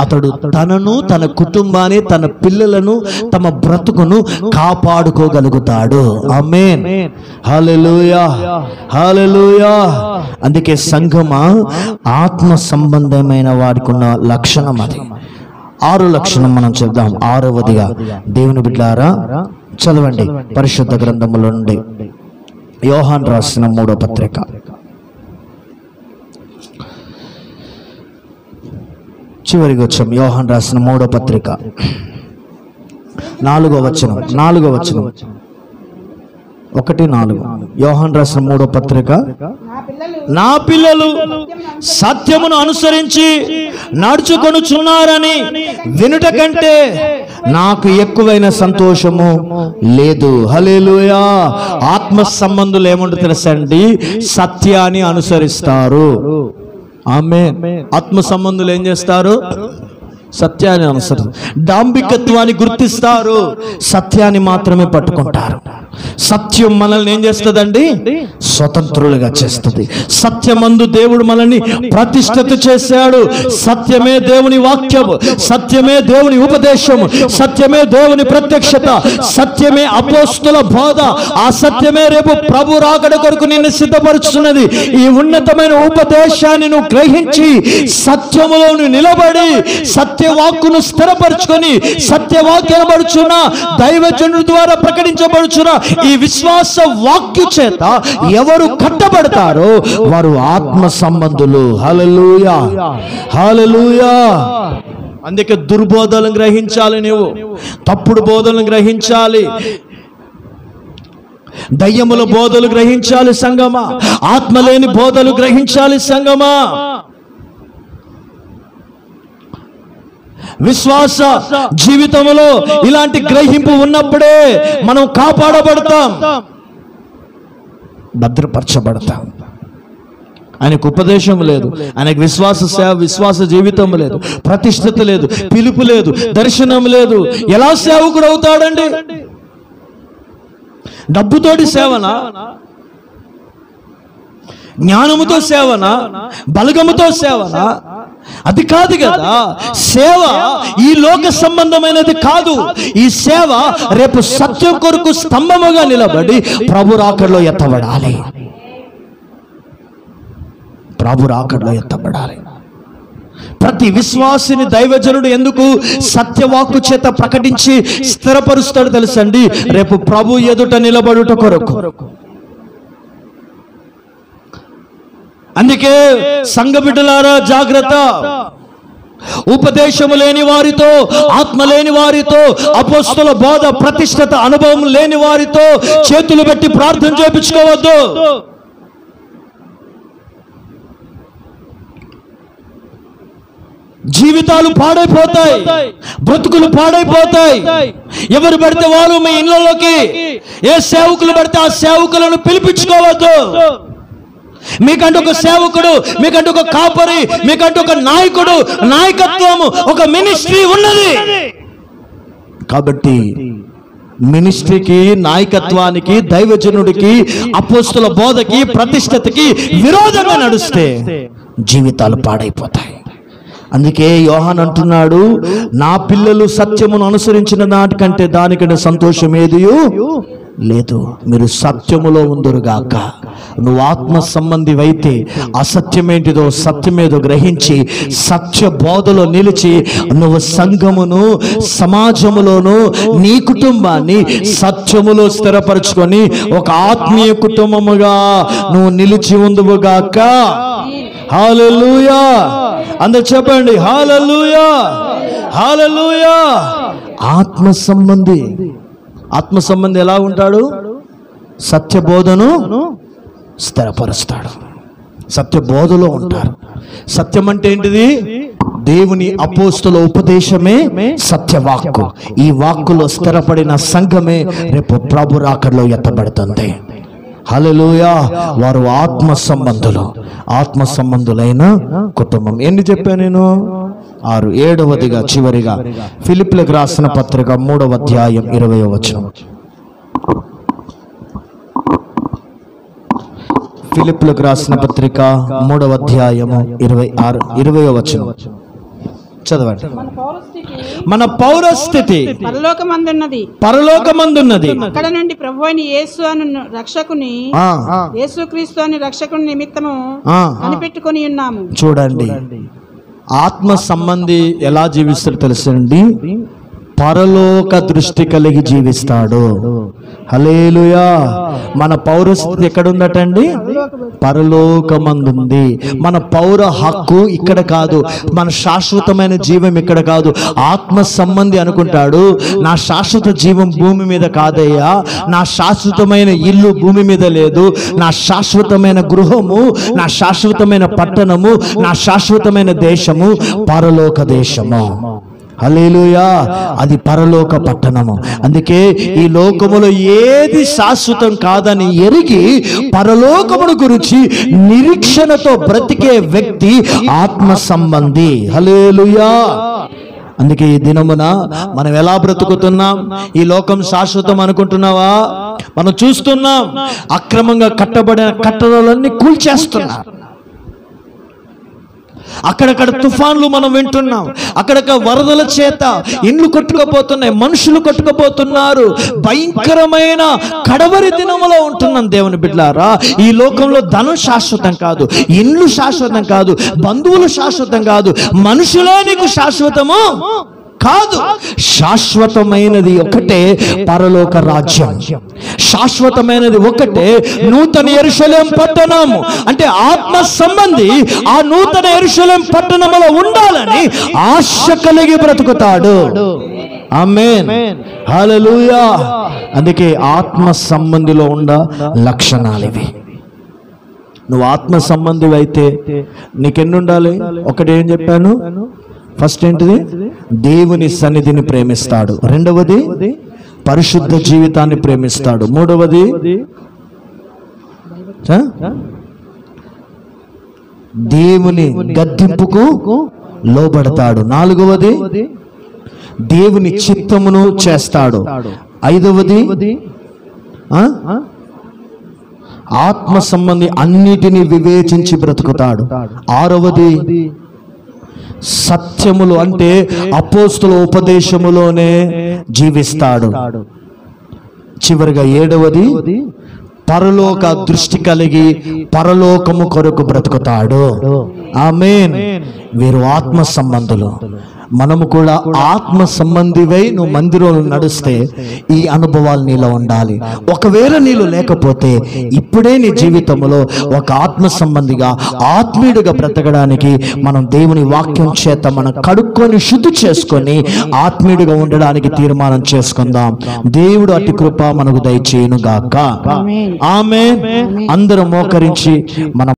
అతడు తనను, తన కుటుంబాన్ని, తన పిల్లలను, తమ బ్రతుకును కాపాడుకోగలుగుతాడు. ఆమేన్, హల్లెలూయా, హల్లెలూయా. అందుకే సంఘమా, ఆత్మ సంబంధమైన వారికి ఉన్న లక్షణం అది. 6 లక్షణం మనం చెప్దాం. 6వదిగా దేవుని బిడ్డలారా చదవండి పరిశుద్ధ గ్రంథములో నుండి యోహాను రాసిన 3వ పత్రిక. చివరికి వచ్చాం. యోహాను రాసిన 3వ పత్రిక 4వ వచనం. 1:4. యోహాను రాసిన 3వ పత్రిక, నా పిల్లలు సత్యమును అనుసరించి నడుచుకొనుచున్నారని వినుట కంటే నాకు ఎక్కువైన సంతోషము లేదు. హల్లెలూయా. ఆత్మ సంబంధులు ఏముంటో తెలుసండి, సత్యాన్ని అనుసరిస్తారు. ఆమేన్. ఆత్మ సంబంధులు ఏం చేస్తారు, సత్యాన్ని అనుసరిస్తారు. డాంబికత్వాన్ని గుర్తిస్తారు, సత్యాన్ని మాత్రమే పట్టుకుంటారు. సత్యం మనల్ని ఏం చేస్తుందండి, స్వతంత్రులుగా చేస్తుంది. సత్యమందు దేవుడు మనల్ని ప్రతిష్ఠిత చేశాడు. సత్యమే దేవుని వాక్యము, సత్యమే దేవుని ఉపదేశము, సత్యమే దేవుని ప్రత్యక్షత, సత్యమే అపోస్తుల బోధ. ఆ సత్యమే రేపు ప్రభు రాకడ కొరకు నిన్ను సిద్ధపరుచుతున్నది. ఈ ఉన్నతమైన ఉపదేశాన్ని నువ్వు గ్రహించి సత్యములో నిలబడి సత్యవాక్కును స్థిరపరచుకొని సత్యవాక్యనబడుచున్న దైవజనుడి ద్వారా ప్రకటించబడుచున్న ఈ విశ్వాస వాక్య చేత ఎవరు కట్టబడతారో వారు ఆత్మ సంబంధులు. హల్లెలూయా, హల్లెలూయా. అందుకే దుర్బోధలను గ్రహించాలి, నువ్వు తప్పుడు బోధలను గ్రహించాలి, దయ్యముల బోధలు గ్రహించాలి సంగమా, ఆత్మలేని బోధలు గ్రహించాలి సంగమా. విశ్వాస జీవితంలో ఇలాంటి గ్రహింపు ఉన్నప్పుడే మనం కాపాడబడతాం, భద్రపరచబడతాం. ఆయనకు ఉపదేశం లేదు, ఆయనకు విశ్వాస సేవ, విశ్వాస జీవితం లేదు, ప్రతిష్ఠిత లేదు, పిలుపు లేదు, దర్శనం లేదు. ఎలా సేవకుడు అవుతాడండి? డబ్బుతోటి సేవనా, జ్ఞానముతో సేవనా, బలగముతో సేవనా, అది కాదు కదా. సేవ ఈ లోక సంబంధమైనది కాదు. ఈ సేవ రేపు సత్యం కొరకు స్తంభముగా నిలబడి ప్రభు రాకడలో ఎత్తబడాలి. ప్రభు రాకడలో ఎత్తబడాలి. ప్రతి విశ్వాసిని దైవజనుడు ఎందుకు సత్యవాక్కు చేత ప్రకటించి స్థిరపరుస్తాడు తెలుసండి? రేపు ప్రభు ఎదుట నిలబడుట కొరకు. అందుకే సంఘ బిడ్డలారా జాగ్రత్త. ఉపదేశము లేని వారితో, ఆత్మ లేని వారితో, అపోస్తల బోధ ప్రతిష్ఠిత అనుభవం లేని వారితో చేతులు పెట్టి ప్రార్థన చేయించుకోవద్దు. జీవితాలు పాడైపోతాయి, బ్రతుకులు పాడైపోతాయి. ఎవరు పడితే వారు మీ ఇళ్లలోకి, ఏ సేవకులు పడితే ఆ సేవకులను పిలిపించుకోవద్దు. మీకంటూ ఒక సేవకుడు, మీకంటూ ఒక కాపరి, మీకంటూ ఒక నాయకుడు, నాయకత్వము, ఒక మినిస్ట్రీ ఉన్నది. కాబట్టి మినిస్ట్రీకి, నాయకత్వానికి, దైవజనుడికి, అపోస్తుల బోధకి, ప్రతిష్టతకి విరోధంగా నడుస్తే జీవితాలు పాడైపోతాయి. అందుకే యోహాన్ అంటున్నాడు, నా పిల్లలు సత్యమును అనుసరించిన నాటికంటే దానికంటే సంతోషం ఏదియు లేదు. మీరు సత్యములో ఉందరుగాక. నువ్వు ఆత్మ సంబంధివైతే అసత్యమేంటిదో సత్యమేదో గ్రహించి సత్య బోధలో నిలిచి నువ్వు సంఘమును, సమాజములోను, నీ కుటుంబాన్ని సత్యములో స్థిరపరచుకొని ఒక ఆత్మీయ కుటుంబముగా నువ్వు నిలిచి ఉందువుగాక. హల్లెలూయా. అందరూ చెప్పండి హల్లెలూయా, హల్లెలూయా. ఆత్మ సంబంధి, ఆత్మ సంబంధి ఎలా ఉంటాడు? సత్యబోధను స్థిరపరుస్తాడు. సత్యబోధలో ఉంటారు. సత్యం అంటే ఏంటిది? దేవుని అపోస్తుల ఉపదేశమే సత్యవాక్కు. ఈ వాక్కులో స్థిరపడిన సంఘమే రేపు ప్రభు రాకడలో ఎత్తబడుతుంది. హల్లెలూయా. వారు ఆత్మ సంబంధులు, ఆత్మ సంబంధులైన కుటుంబం. ఎన్ని చెప్పాను నేను? 6. 7వదిగా చివరిగా ఫిలిప్పీలకు రాసిన పత్రిక 3వ అధ్యాయం 20వ వచనం. ఫిలిప్పీలకు రాసిన పత్రిక 3వ అధ్యాయము 20వ వచనం చదవండి. మన పౌరస్థితి పరలోకమందున్నది. అక్కడ నుండి ప్రభువైన యేసు అను రక్షకుని, యేసుక్రీస్తు అని రక్షకుని నిమిత్తము కనిపెట్టుకొని ఉన్నాము. చూడండి, ఆత్మ సంబంధి ఎలా జీవిస్తాడు తెలుసండి? పరలోక దృష్టి కలిగి జీవిస్తాడు. హల్లెలూయా. మన పౌరస్థితి ఎక్కడుందటండి? పరలోకమందుంది. మన పౌర హక్కు ఇక్కడ కాదు, మన శాశ్వతమైన జీవం ఇక్కడ కాదు. ఆత్మ సంబంధి అనుకుంటాడు, నా శాశ్వత జీవం భూమి మీద కాదయ్యా, నా శాశ్వతమైన ఇల్లు భూమి మీద లేదు, నా శాశ్వతమైన గృహము, నా శాశ్వతమైన పట్టణము, నా శాశ్వతమైన దేశము పరలోక దేశము. హల్లెలూయా. అది పరలోక పట్టణము. అందుకే ఈ లోకములో ఏది శాశ్వతం కాదని ఎరిగి పరలోకమును గురించి నిరీక్షణతో బ్రతికే వ్యక్తి ఆత్మ సంబంధి. హల్లెలూయా. అందుకే ఈ దినమున మనం ఎలా బ్రతుకుతున్నాం? ఈ లోకం శాశ్వతం అనుకుంటున్నావా? మనం చూస్తున్నాం, అక్రమంగా కట్టబడిన కట్టడాలన్నీ కూల్చేస్తున్నాం. అక్కడక్కడ తుఫాన్లు మనం వింటున్నాం, అక్కడక్కడ వరదల చేత ఇండ్లు కొట్టుకుపోతున్నాయి, మనుషులు కొట్టుకుపోతున్నారు. భయంకరమైన కడవరి దినములో ఉంటున్నాం దేవుని బిడ్డలారా. ఈ లోకంలో ధనం శాశ్వతం కాదు, ఇండ్లు శాశ్వతం కాదు, బంధువులు శాశ్వతం కాదు, మనుషులే నీకు శాశ్వతము కాదు. శాశ్వతమైనది ఒకటే పరలోక రాజ్యం. శాశ్వతమైనది ఒకటే నూతన యెరూషలేము పట్టణము. అంటే ఆత్మ సంబంధి ఆ నూతన యెరూషలేము పట్టణములో ఉండాలని ఆశ కలిగి బ్రతుకుతాడు. ఆమేన్, హల్లెలూయా. అందుకే ఆత్మ సంబంధిలో ఉండ లక్షణాలు ఇవి. నువ్వు ఆత్మ సంబంధి అయితే నీకెన్ని ఉండాలి? ఒకటి ఏం చెప్పాను? ఫస్ట్ ఏంటిది? దేవుని సన్నిధిని ప్రేమిస్తాడు. రెండవది పరిశుద్ధ జీవితాన్ని ప్రేమిస్తాడు. మూడవది దేవుని గద్దింపుకు లోబడతాడు. నాలుగవది దేవుని చిత్తమును చేస్తాడు. ఐదవది ఆత్మ సంబంధి అన్నిటినీ వివేచించి బ్రతుకుతాడు. ఆరవది సత్యములు అంటే అపోస్తుల ఉపదేశములోనే జీవిస్తాడు. చివరిగా 7వది, పరలోక దృష్టి కలిగి పరలోకము కొరకు బ్రతుకుతాడు. ఆమేన్. వీరు ఆత్మ సంబంధులు. మనము కూడా ఆత్మ సంబంధివై నువ్వు మందిరంలో నడిస్తే ఈ అనుభవాలు నీలో ఉండాలి. ఒకవేళ నీళ్ళు లేకపోతే ఇప్పుడే నీ జీవితంలో ఒక ఆత్మ సంబంధిగా ఆత్మీయుడిగా బ్రతకడానికి మనం దేవుని వాక్యం చేత మనం కడుక్కొని శుద్ధి చేసుకొని ఆత్మీయుడిగా ఉండడానికి తీర్మానం చేసుకుందాం. దేవుడు అట్టి కృప మనకు దయచేయును గాక. ఆమేన్. అందరూ మోకరించి మనం